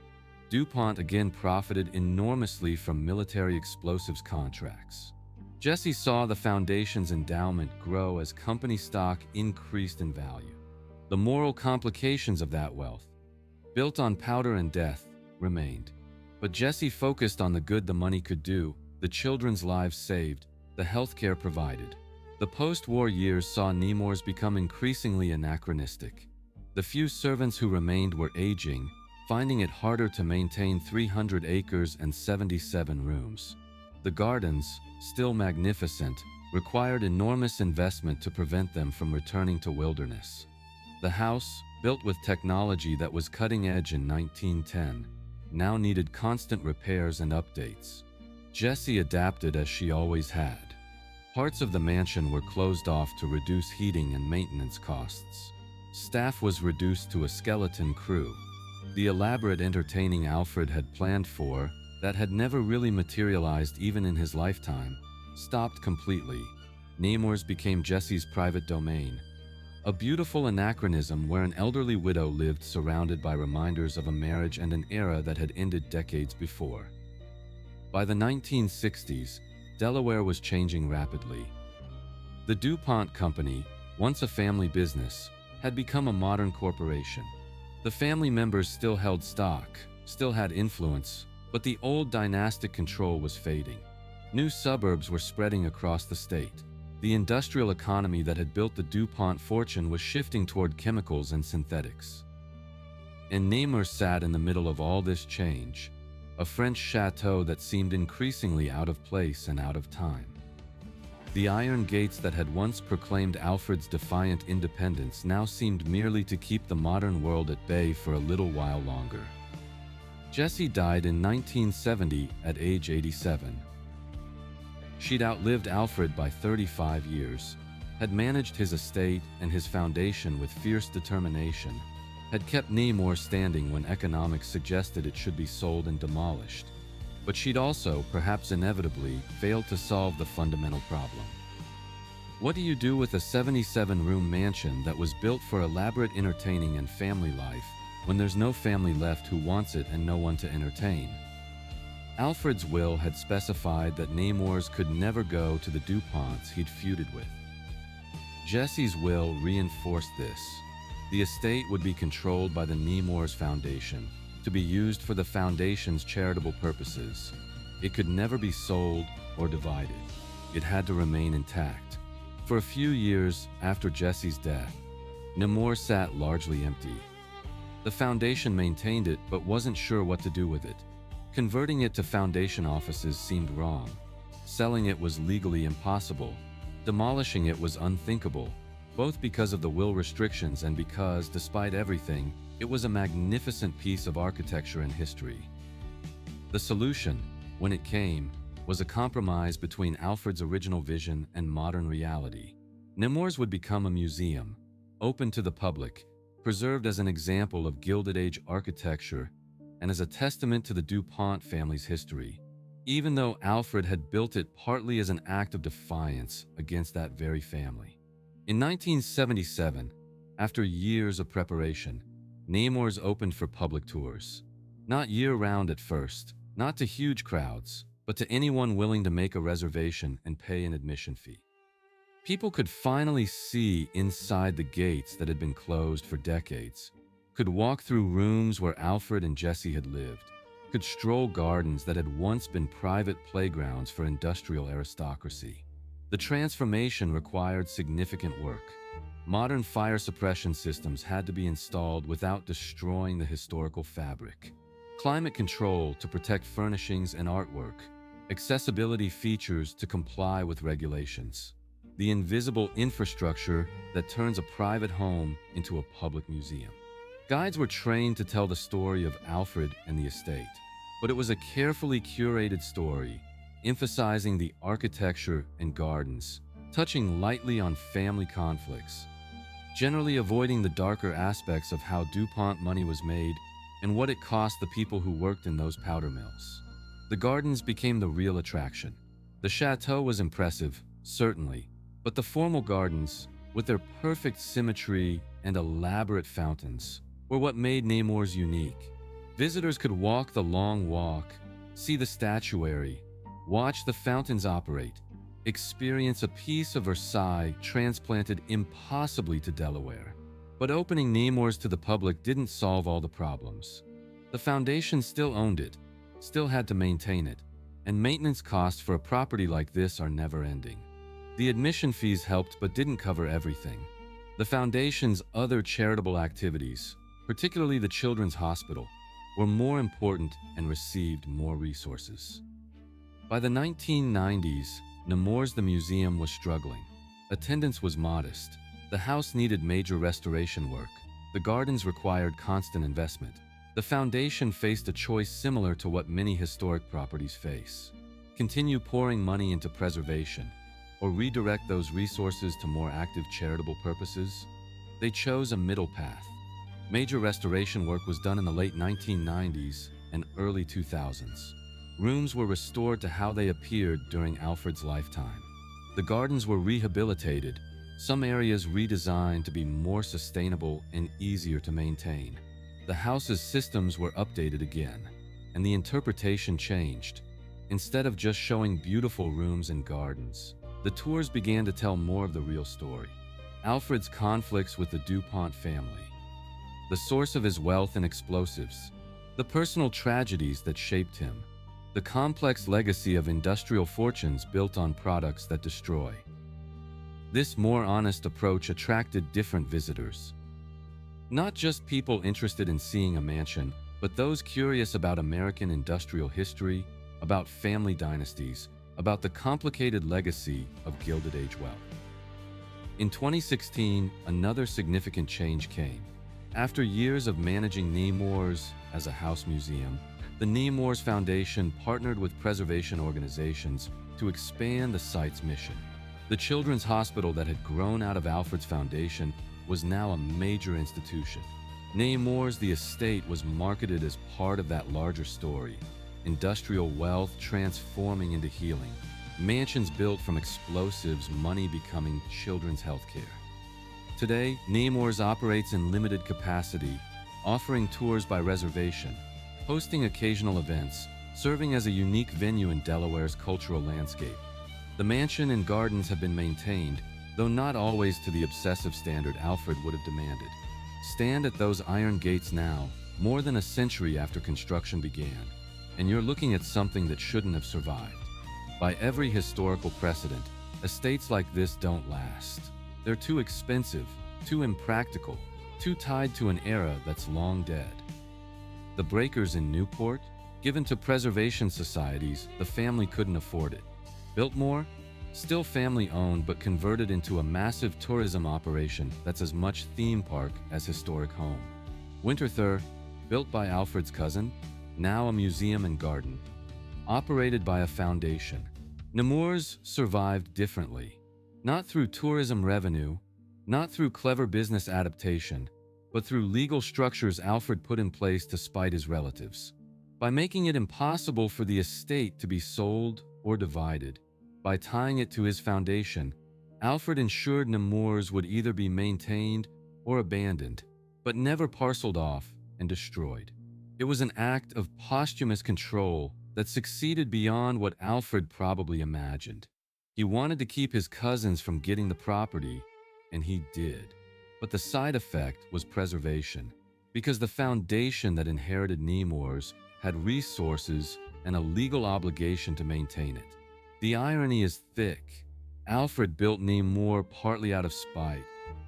DuPont again profited enormously from military explosives contracts. Jesse saw the foundation's endowment grow as company stock increased in value. The moral complications of that wealth, built on powder and death, remained. But Jesse focused on the good the money could do, the children's lives saved, the healthcare provided. The post-war years saw Nemours become increasingly anachronistic. The few servants who remained were aging, finding it harder to maintain 300 acres and 77 rooms. The gardens, still magnificent, required enormous investment to prevent them from returning to wilderness. The house, built with technology that was cutting edge in 1910, now needed constant repairs and updates. Jessie adapted as she always had. Parts of the mansion were closed off to reduce heating and maintenance costs. Staff was reduced to a skeleton crew. The elaborate entertaining Alfred had planned for, that had never really materialized even in his lifetime, stopped completely. Nemours became Jessie's private domain, a beautiful anachronism where an elderly widow lived surrounded by reminders of a marriage and an era that had ended decades before. By the 1960s, Delaware was changing rapidly. The DuPont Company, once a family business, had become a modern corporation. The family members still held stock, still had influence, but the old dynastic control was fading. New suburbs were spreading across the state. The industrial economy that had built the DuPont fortune was shifting toward chemicals and synthetics. And Nemours sat in the middle of all this change, a French chateau that seemed increasingly out of place and out of time. The iron gates that had once proclaimed Alfred's defiant independence now seemed merely to keep the modern world at bay for a little while longer. Jessie died in 1970 at age 87. She'd outlived Alfred by 35 years, had managed his estate and his foundation with fierce determination, had kept Nemours standing when economics suggested it should be sold and demolished. But she'd also, perhaps inevitably, failed to solve the fundamental problem. What do you do with a 77-room mansion that was built for elaborate entertaining and family life when there's no family left who wants it and no one to entertain? Alfred's will had specified that Nemours could never go to the DuPonts he'd feuded with. Jessie's will reinforced this. The estate would be controlled by the Nemours Foundation, to be used for the foundation's charitable purposes. It could never be sold or divided. It had to remain intact. For a few years after Jessie's death, Nemours sat largely empty. The foundation maintained it but wasn't sure what to do with it. Converting it to foundation offices seemed wrong. Selling it was legally impossible. Demolishing it was unthinkable, both because of the will restrictions and because, despite everything, it was a magnificent piece of architecture and history. The solution, when it came, was a compromise between Alfred's original vision and modern reality. Nemours would become a museum, open to the public, preserved as an example of Gilded Age architecture and as a testament to the DuPont family's history, even though Alfred had built it partly as an act of defiance against that very family. In 1977, after years of preparation, Nemours opened for public tours. Not year-round at first, not to huge crowds, but to anyone willing to make a reservation and pay an admission fee. People could finally see inside the gates that had been closed for decades, could walk through rooms where Alfred and Jesse had lived, could stroll gardens that had once been private playgrounds for industrial aristocracy. The transformation required significant work. Modern fire suppression systems had to be installed without destroying the historical fabric. Climate control to protect furnishings and artwork. Accessibility features to comply with regulations. The invisible infrastructure that turns a private home into a public museum. Guides were trained to tell the story of Alfred and the estate, but it was a carefully curated story, emphasizing the architecture and gardens, touching lightly on family conflicts, generally avoiding the darker aspects of how DuPont money was made and what it cost the people who worked in those powder mills. The gardens became the real attraction. The chateau was impressive, certainly, but the formal gardens, with their perfect symmetry and elaborate fountains, were what made Nemours unique. Visitors could walk the long walk, see the statuary, watch the fountains operate, experience a piece of Versailles transplanted impossibly to Delaware. But opening Nemours to the public didn't solve all the problems. The foundation still owned it, still had to maintain it, and maintenance costs for a property like this are never-ending. The admission fees helped but didn't cover everything. The foundation's other charitable activities, particularly the Children's Hospital, were more important and received more resources. By the 1990s, Nemours the museum was struggling. Attendance was modest. The house needed major restoration work. The gardens required constant investment. The foundation faced a choice similar to what many historic properties face. Continue pouring money into preservation, or redirect those resources to more active charitable purposes? They chose a middle path. Major restoration work was done in the late 1990s and early 2000s. Rooms were restored to how they appeared during Alfred's lifetime. The gardens were rehabilitated, some areas redesigned to be more sustainable and easier to maintain. The house's systems were updated again, and the interpretation changed. Instead of just showing beautiful rooms and gardens, the tours began to tell more of the real story. Alfred's conflicts with the DuPont family, the source of his wealth and explosives, the personal tragedies that shaped him, the complex legacy of industrial fortunes built on products that destroy. This more honest approach attracted different visitors. Not just people interested in seeing a mansion, but those curious about American industrial history, about family dynasties, about the complicated legacy of Gilded Age wealth. In 2016, another significant change came. After years of managing Nemours as a house museum, the Nemours Foundation partnered with preservation organizations to expand the site's mission. The Children's Hospital that had grown out of Alfred's foundation was now a major institution. Nemours the estate was marketed as part of that larger story. Industrial wealth transforming into healing. Mansions built from explosives, money becoming children's health care. Today, Nemours operates in limited capacity, offering tours by reservation, hosting occasional events, serving as a unique venue in Delaware's cultural landscape. The mansion and gardens have been maintained, though not always to the obsessive standard Alfred would have demanded. Stand at those iron gates now, more than a century after construction began, and you're looking at something that shouldn't have survived. By every historical precedent, estates like this don't last. They're too expensive, too impractical, too tied to an era that's long dead. The breakers in Newport? Given to preservation societies, the family couldn't afford it. Biltmore? Still family-owned but converted into a massive tourism operation that's as much theme park as historic home. Winterthur, built by Alfred's cousin, now a museum and garden, operated by a foundation. Nemours survived differently, not through tourism revenue, not through clever business adaptation, but through legal structures Alfred put in place to spite his relatives. By making it impossible for the estate to be sold or divided, by tying it to his foundation, Alfred ensured Nemours would either be maintained or abandoned, but never parceled off and destroyed. It was an act of posthumous control that succeeded beyond what Alfred probably imagined. He wanted to keep his cousins from getting the property, and he did. But the side effect was preservation, because the foundation that inherited Nemours had resources and a legal obligation to maintain it. The irony is thick. Alfred built Nemours partly out of spite,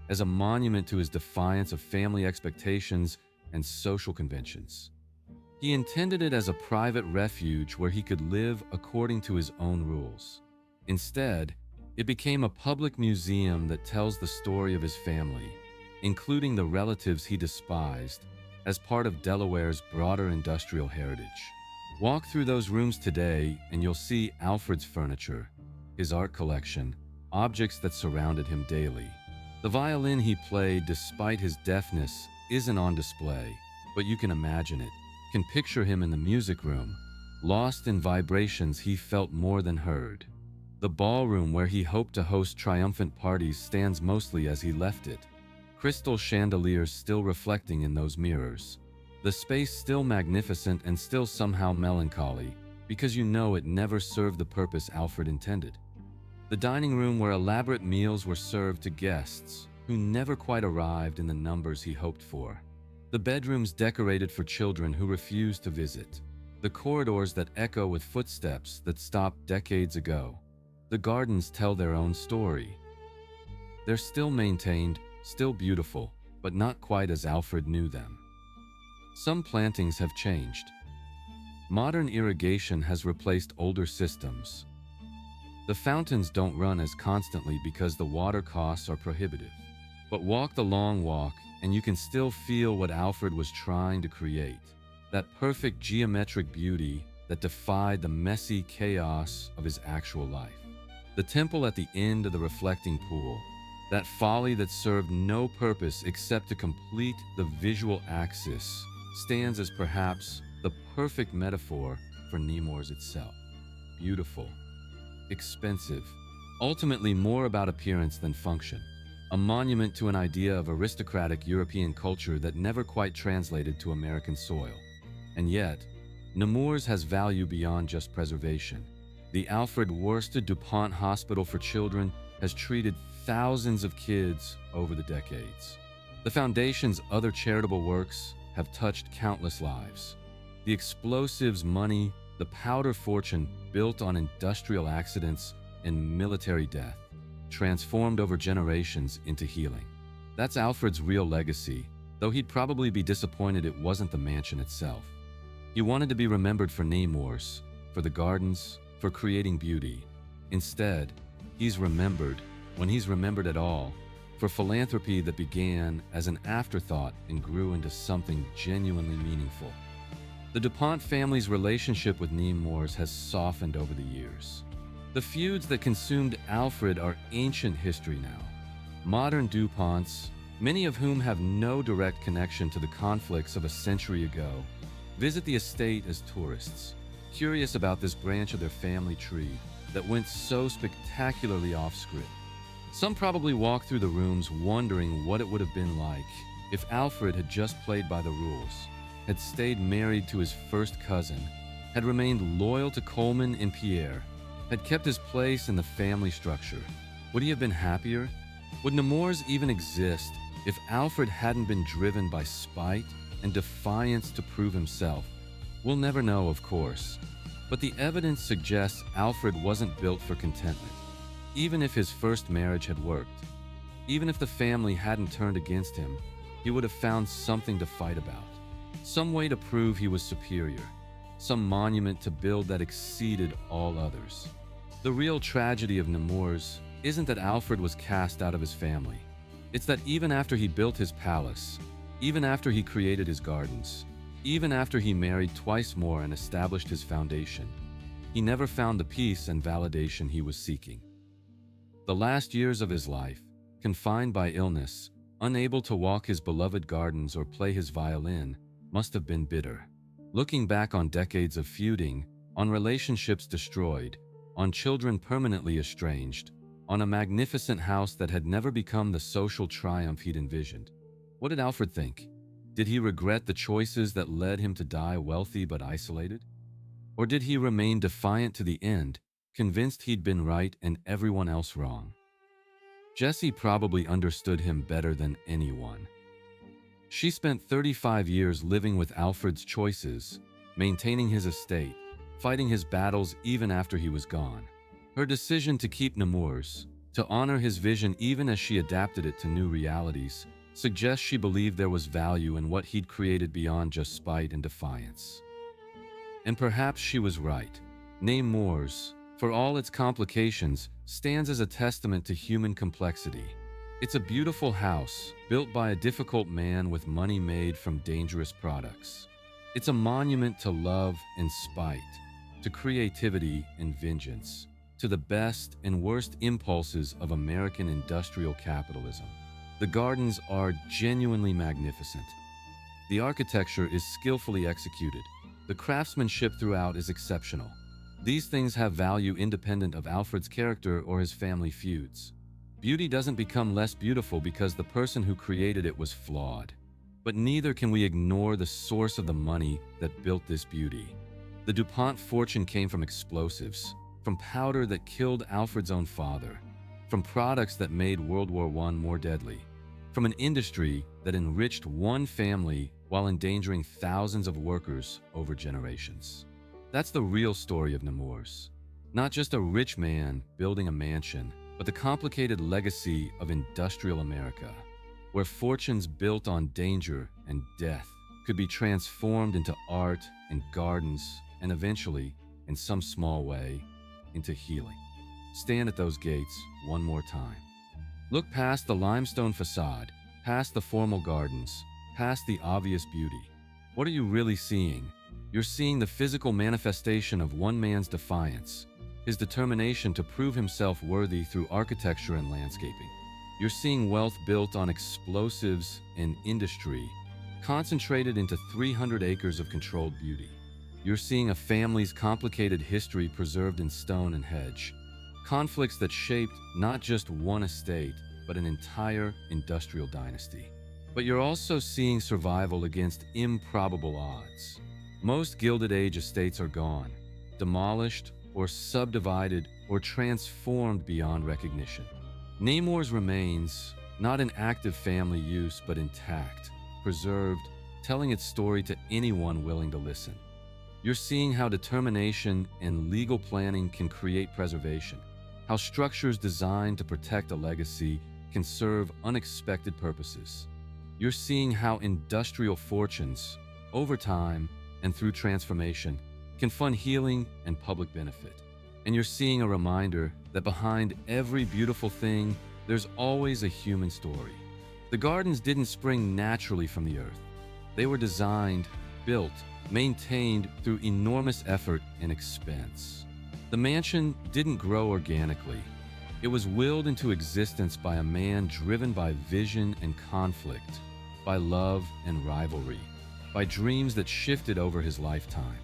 as a monument to his defiance of family expectations and social conventions. He intended it as a private refuge where he could live according to his own rules. Instead, it became a public museum that tells the story of his family, including the relatives he despised, as part of Delaware's broader industrial heritage. Walk through those rooms today and you'll see Alfred's furniture, his art collection, objects that surrounded him daily. The violin he played despite his deafness isn't on display, but you can imagine it, can picture him in the music room, lost in vibrations he felt more than heard. The ballroom where he hoped to host triumphant parties stands mostly as he left it, crystal chandeliers still reflecting in those mirrors. The space still magnificent and still somehow melancholy, because you know it never served the purpose Alfred intended. The dining room where elaborate meals were served to guests who never quite arrived in the numbers he hoped for. The bedrooms decorated for children who refused to visit. The corridors that echo with footsteps that stopped decades ago. The gardens tell their own story. They're still maintained, still beautiful, but not quite as Alfred knew them. Some plantings have changed. Modern irrigation has replaced older systems. The fountains don't run as constantly because the water costs are prohibitive. But walk the long walk and you can still feel what Alfred was trying to create. That perfect geometric beauty that defied the messy chaos of his actual life. The temple at the end of the reflecting pool. That folly that served no purpose except to complete the visual axis stands as perhaps the perfect metaphor for Nemours itself. Beautiful, expensive, ultimately more about appearance than function. A monument to an idea of aristocratic European culture that never quite translated to American soil. And yet, Nemours has value beyond just preservation. The Alfred Worsted DuPont Hospital for Children has treated thousands of kids over the decades. The foundation's other charitable works have touched countless lives. The explosives money, the powder fortune built on industrial accidents and military death, transformed over generations into healing. That's Alfred's real legacy, though he'd probably be disappointed it wasn't the mansion itself. He wanted to be remembered for Nemours, for the gardens, for creating beauty. Instead, he's remembered, when he's remembered at all, for philanthropy that began as an afterthought and grew into something genuinely meaningful. The DuPont family's relationship with Nemours has softened over the years. The feuds that consumed Alfred are ancient history now. Modern DuPonts, many of whom have no direct connection to the conflicts of a century ago, visit the estate as tourists, curious about this branch of their family tree that went so spectacularly off-script. Some probably walk through the rooms wondering what it would have been like if Alfred had just played by the rules, had stayed married to his first cousin, had remained loyal to Coleman and Pierre, had kept his place in the family structure. Would he have been happier? Would Nemours even exist if Alfred hadn't been driven by spite and defiance to prove himself? We'll never know, of course, but the evidence suggests Alfred wasn't built for contentment. Even if his first marriage had worked, even if the family hadn't turned against him, he would have found something to fight about, some way to prove he was superior, some monument to build that exceeded all others. The real tragedy of Nemours isn't that Alfred was cast out of his family. It's that even after he built his palace, even after he created his gardens, even after he married twice more and established his foundation, he never found the peace and validation he was seeking. The last years of his life, confined by illness, unable to walk his beloved gardens or play his violin, must have been bitter. Looking back on decades of feuding, on relationships destroyed, on children permanently estranged, on a magnificent house that had never become the social triumph he'd envisioned. What did Alfred think? Did he regret the choices that led him to die wealthy but isolated? Or did he remain defiant to the end, convinced he'd been right and everyone else wrong? Jessie probably understood him better than anyone. She spent 35 years living with Alfred's choices, maintaining his estate, fighting his battles even after he was gone. Her decision to keep Nemours, to honor his vision even as she adapted it to new realities, suggests she believed there was value in what he'd created beyond just spite and defiance. And perhaps she was right. Nemours, for all its complications, stands as a testament to human complexity. It's a beautiful house, built by a difficult man with money made from dangerous products. It's a monument to love and spite, to creativity and vengeance, to the best and worst impulses of American industrial capitalism. The gardens are genuinely magnificent. The architecture is skillfully executed. The craftsmanship throughout is exceptional. These things have value independent of Alfred's character or his family feuds. Beauty doesn't become less beautiful because the person who created it was flawed. But neither can we ignore the source of the money that built this beauty. The DuPont fortune came from explosives, from powder that killed Alfred's own father, from products that made World War I more deadly, from an industry that enriched one family while endangering thousands of workers over generations. That's the real story of Nemours. Not just a rich man building a mansion, but the complicated legacy of industrial America, where fortunes built on danger and death could be transformed into art and gardens and eventually, in some small way, into healing. Stand at those gates one more time. Look past the limestone facade, past the formal gardens, past the obvious beauty. What are you really seeing? You're seeing the physical manifestation of one man's defiance, his determination to prove himself worthy through architecture and landscaping. You're seeing wealth built on explosives and industry, concentrated into 300 acres of controlled beauty. You're seeing a family's complicated history preserved in stone and hedge, conflicts that shaped not just one estate, but an entire industrial dynasty. But you're also seeing survival against improbable odds. Most Gilded Age estates are gone, demolished or subdivided or transformed beyond recognition. Nemours remains, not in active family use, but intact, preserved, telling its story to anyone willing to listen. You're seeing how determination and legal planning can create preservation, how structures designed to protect a legacy can serve unexpected purposes. You're seeing how industrial fortunes, over time and through transformation, can fund healing and public benefit. And you're seeing a reminder that behind every beautiful thing, there's always a human story. The gardens didn't spring naturally from the earth. They were designed, built, maintained through enormous effort and expense. The mansion didn't grow organically. It was willed into existence by a man driven by vision and conflict, by love and rivalry, by dreams that shifted over his lifetime.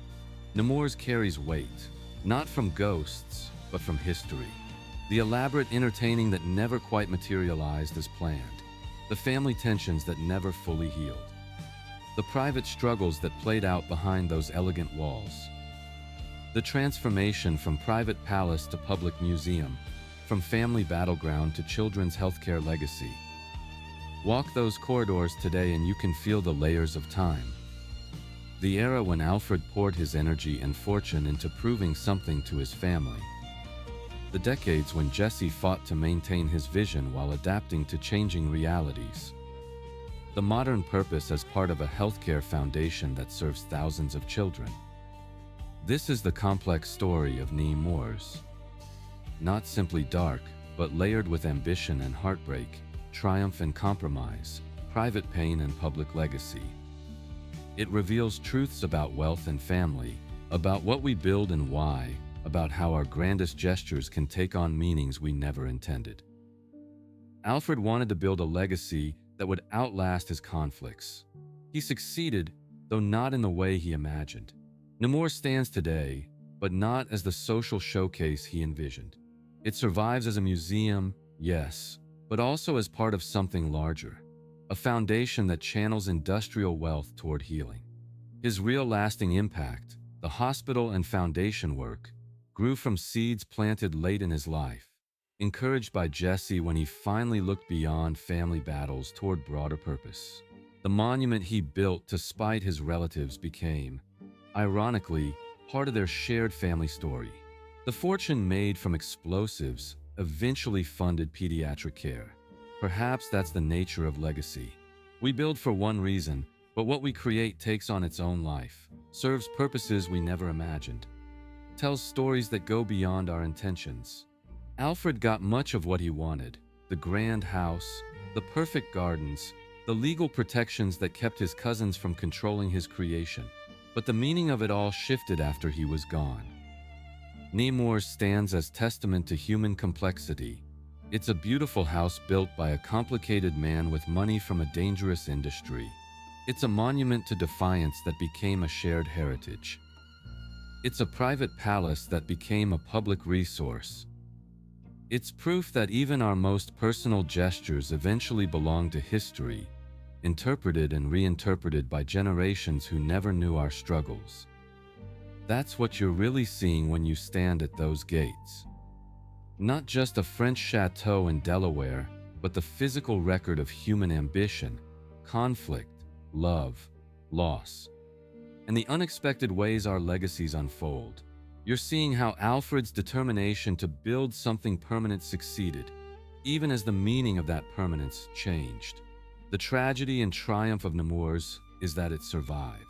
Nemours carries weight, not from ghosts, but from history. The elaborate entertaining that never quite materialized as planned, the family tensions that never fully healed, the private struggles that played out behind those elegant walls, the transformation from private palace to public museum, from family battleground to children's healthcare legacy. Walk those corridors today and you can feel the layers of time. The era when Alfred poured his energy and fortune into proving something to his family. The decades when Jessie fought to maintain his vision while adapting to changing realities. The modern purpose as part of a healthcare foundation that serves thousands of children. This is the complex story of Nemours. Not simply dark, but layered with ambition and heartbreak, triumph and compromise, private pain and public legacy. It reveals truths about wealth and family, about what we build and why, about how our grandest gestures can take on meanings we never intended. Alfred wanted to build a legacy that would outlast his conflicts. He succeeded, though not in the way he imagined. Nemours stands today, but not as the social showcase he envisioned. It survives as a museum, yes, but also as part of something larger. a foundation that channels industrial wealth toward healing. His real lasting impact, the hospital and foundation work, grew from seeds planted late in his life, encouraged by Jesse when he finally looked beyond family battles toward broader purpose. The monument he built to spite his relatives became, ironically, part of their shared family story. The fortune made from explosives eventually funded pediatric care. Perhaps that's the nature of legacy. We build for one reason, but what we create takes on its own life, serves purposes we never imagined, tells stories that go beyond our intentions. Alfred got much of what he wanted: the grand house, the perfect gardens, the legal protections that kept his cousins from controlling his creation. But the meaning of it all shifted after he was gone. Nemours stands as testament to human complexity. It's a beautiful house built by a complicated man with money from a dangerous industry. It's a monument to defiance that became a shared heritage. It's a private palace that became a public resource. It's proof that even our most personal gestures eventually belong to history, interpreted and reinterpreted by generations who never knew our struggles. That's what you're really seeing when you stand at those gates. Not just a French chateau in Delaware, but the physical record of human ambition, conflict, love, loss, and the unexpected ways our legacies unfold. You're seeing how Alfred's determination to build something permanent succeeded, even as the meaning of that permanence changed. The tragedy and triumph of Nemours is that it survived.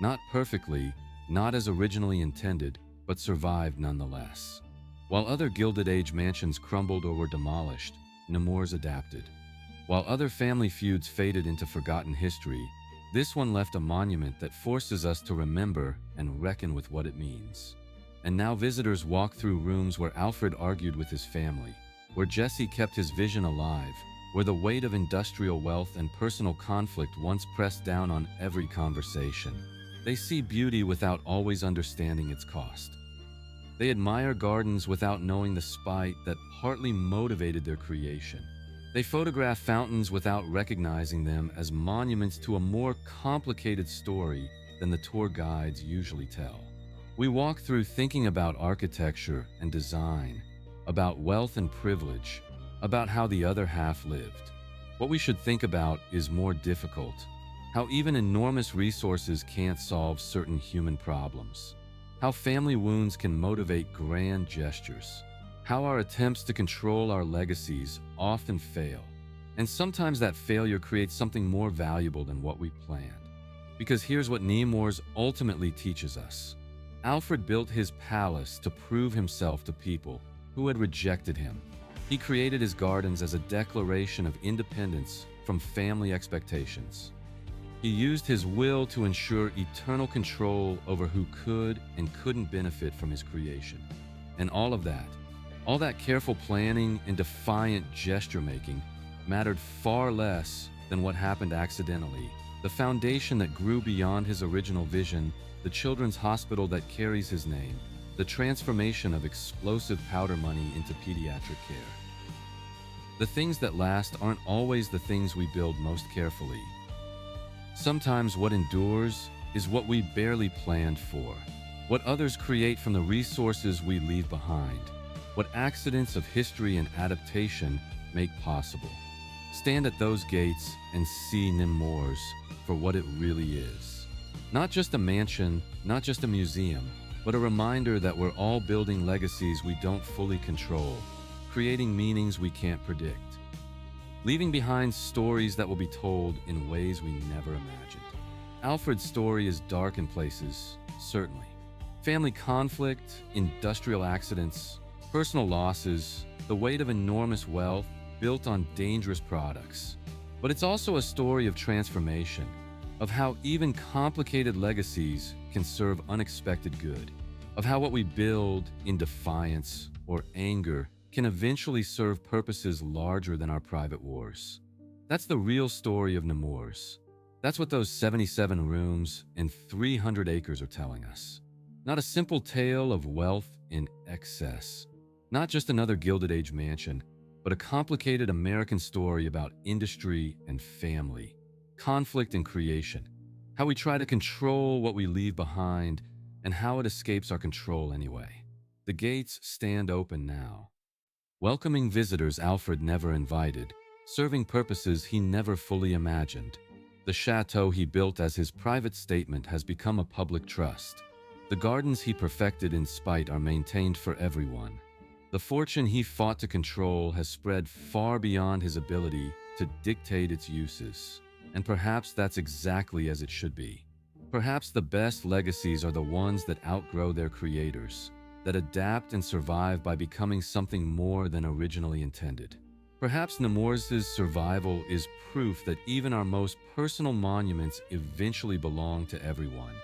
Not perfectly, not as originally intended, but survived nonetheless. While other Gilded Age mansions crumbled or were demolished, Nemours adapted. While other family feuds faded into forgotten history, this one left a monument that forces us to remember and reckon with what it means. And now visitors walk through rooms where Alfred argued with his family, where Jesse kept his vision alive, where the weight of industrial wealth and personal conflict once pressed down on every conversation. They see beauty without always understanding its cost. They admire gardens without knowing the spite that partly motivated their creation. They photograph fountains without recognizing them as monuments to a more complicated story than the tour guides usually tell. We walk through thinking about architecture and design, about wealth and privilege, about how the other half lived. What we should think about is more difficult: how even enormous resources can't solve certain human problems, how family wounds can motivate grand gestures, how our attempts to control our legacies often fail, and sometimes that failure creates something more valuable than what we planned. Because here's what Nemours ultimately teaches us. Alfred built his palace to prove himself to people who had rejected him. He created his gardens as a declaration of independence from family expectations. He used his will to ensure eternal control over who could and couldn't benefit from his creation. And all that careful planning and defiant gesture-making mattered far less than what happened accidentally. The foundation that grew beyond his original vision, the children's hospital that carries his name, the transformation of explosive powder money into pediatric care. The things that last aren't always the things we build most carefully. Sometimes what endures is what we barely planned for, what others create from the resources we leave behind, what accidents of history and adaptation make possible. Stand at those gates and see Nemours for what it really is. Not just a mansion, not just a museum, but a reminder that we're all building legacies we don't fully control, creating meanings we can't predict, leaving behind stories that will be told in ways we never imagined. Alfred's story is dark in places, certainly. Family conflict, industrial accidents, personal losses, the weight of enormous wealth built on dangerous products. But it's also a story of transformation, of how even complicated legacies can serve unexpected good, of how what we build in defiance or anger can eventually serve purposes larger than our private wars. That's the real story of Nemours. That's what those 77 rooms and 300 acres are telling us. Not a simple tale of wealth in excess, not just another Gilded Age mansion, but a complicated American story about industry and family, conflict and creation, how we try to control what we leave behind, and how it escapes our control anyway. The gates stand open now, welcoming visitors Alfred never invited, serving purposes he never fully imagined. The chateau he built as his private statement has become a public trust. The gardens he perfected in spite are maintained for everyone. The fortune he fought to control has spread far beyond his ability to dictate its uses. And perhaps that's exactly as it should be. Perhaps the best legacies are the ones that outgrow their creators, that adapt and survive by becoming something more than originally intended. Perhaps Nemours' survival is proof that even our most personal monuments eventually belong to everyone,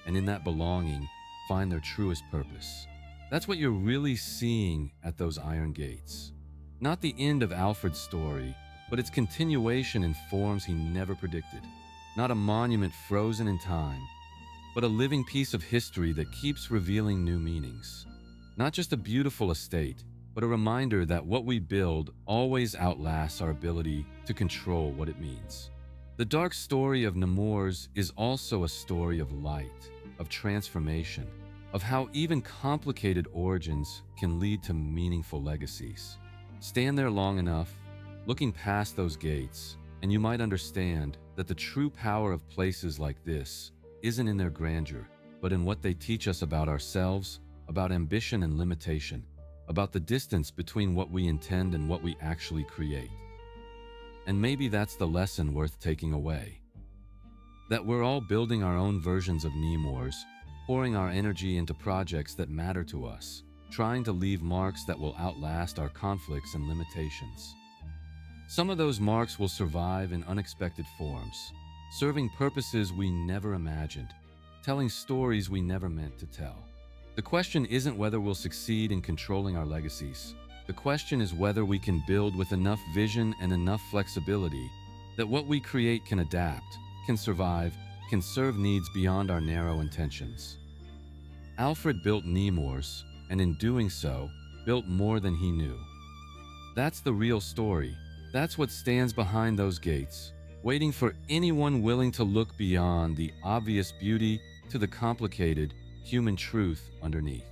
and in that belonging, find their truest purpose. That's what you're really seeing at those iron gates. Not the end of Alfred's story, but its continuation in forms he never predicted. Not a monument frozen in time, but a living piece of history that keeps revealing new meanings. Not just a beautiful estate, but a reminder that what we build always outlasts our ability to control what it means. The dark story of Nemours is also a story of light, of transformation, of how even complicated origins can lead to meaningful legacies. Stand there long enough, looking past those gates, and you might understand that the true power of places like this isn't in their grandeur, but in what they teach us about ourselves, about ambition and limitation, about the distance between what we intend and what we actually create. And maybe that's the lesson worth taking away. That we're all building our own versions of Nemours, pouring our energy into projects that matter to us, trying to leave marks that will outlast our conflicts and limitations. Some of those marks will survive in unexpected forms, serving purposes we never imagined, telling stories we never meant to tell. The question isn't whether we'll succeed in controlling our legacies. The question is whether we can build with enough vision and enough flexibility that what we create can adapt, can survive, can serve needs beyond our narrow intentions. Alfred built Nemours, and in doing so, built more than he knew. That's the real story. That's what stands behind those gates, waiting for anyone willing to look beyond the obvious beauty to the complicated human truth underneath.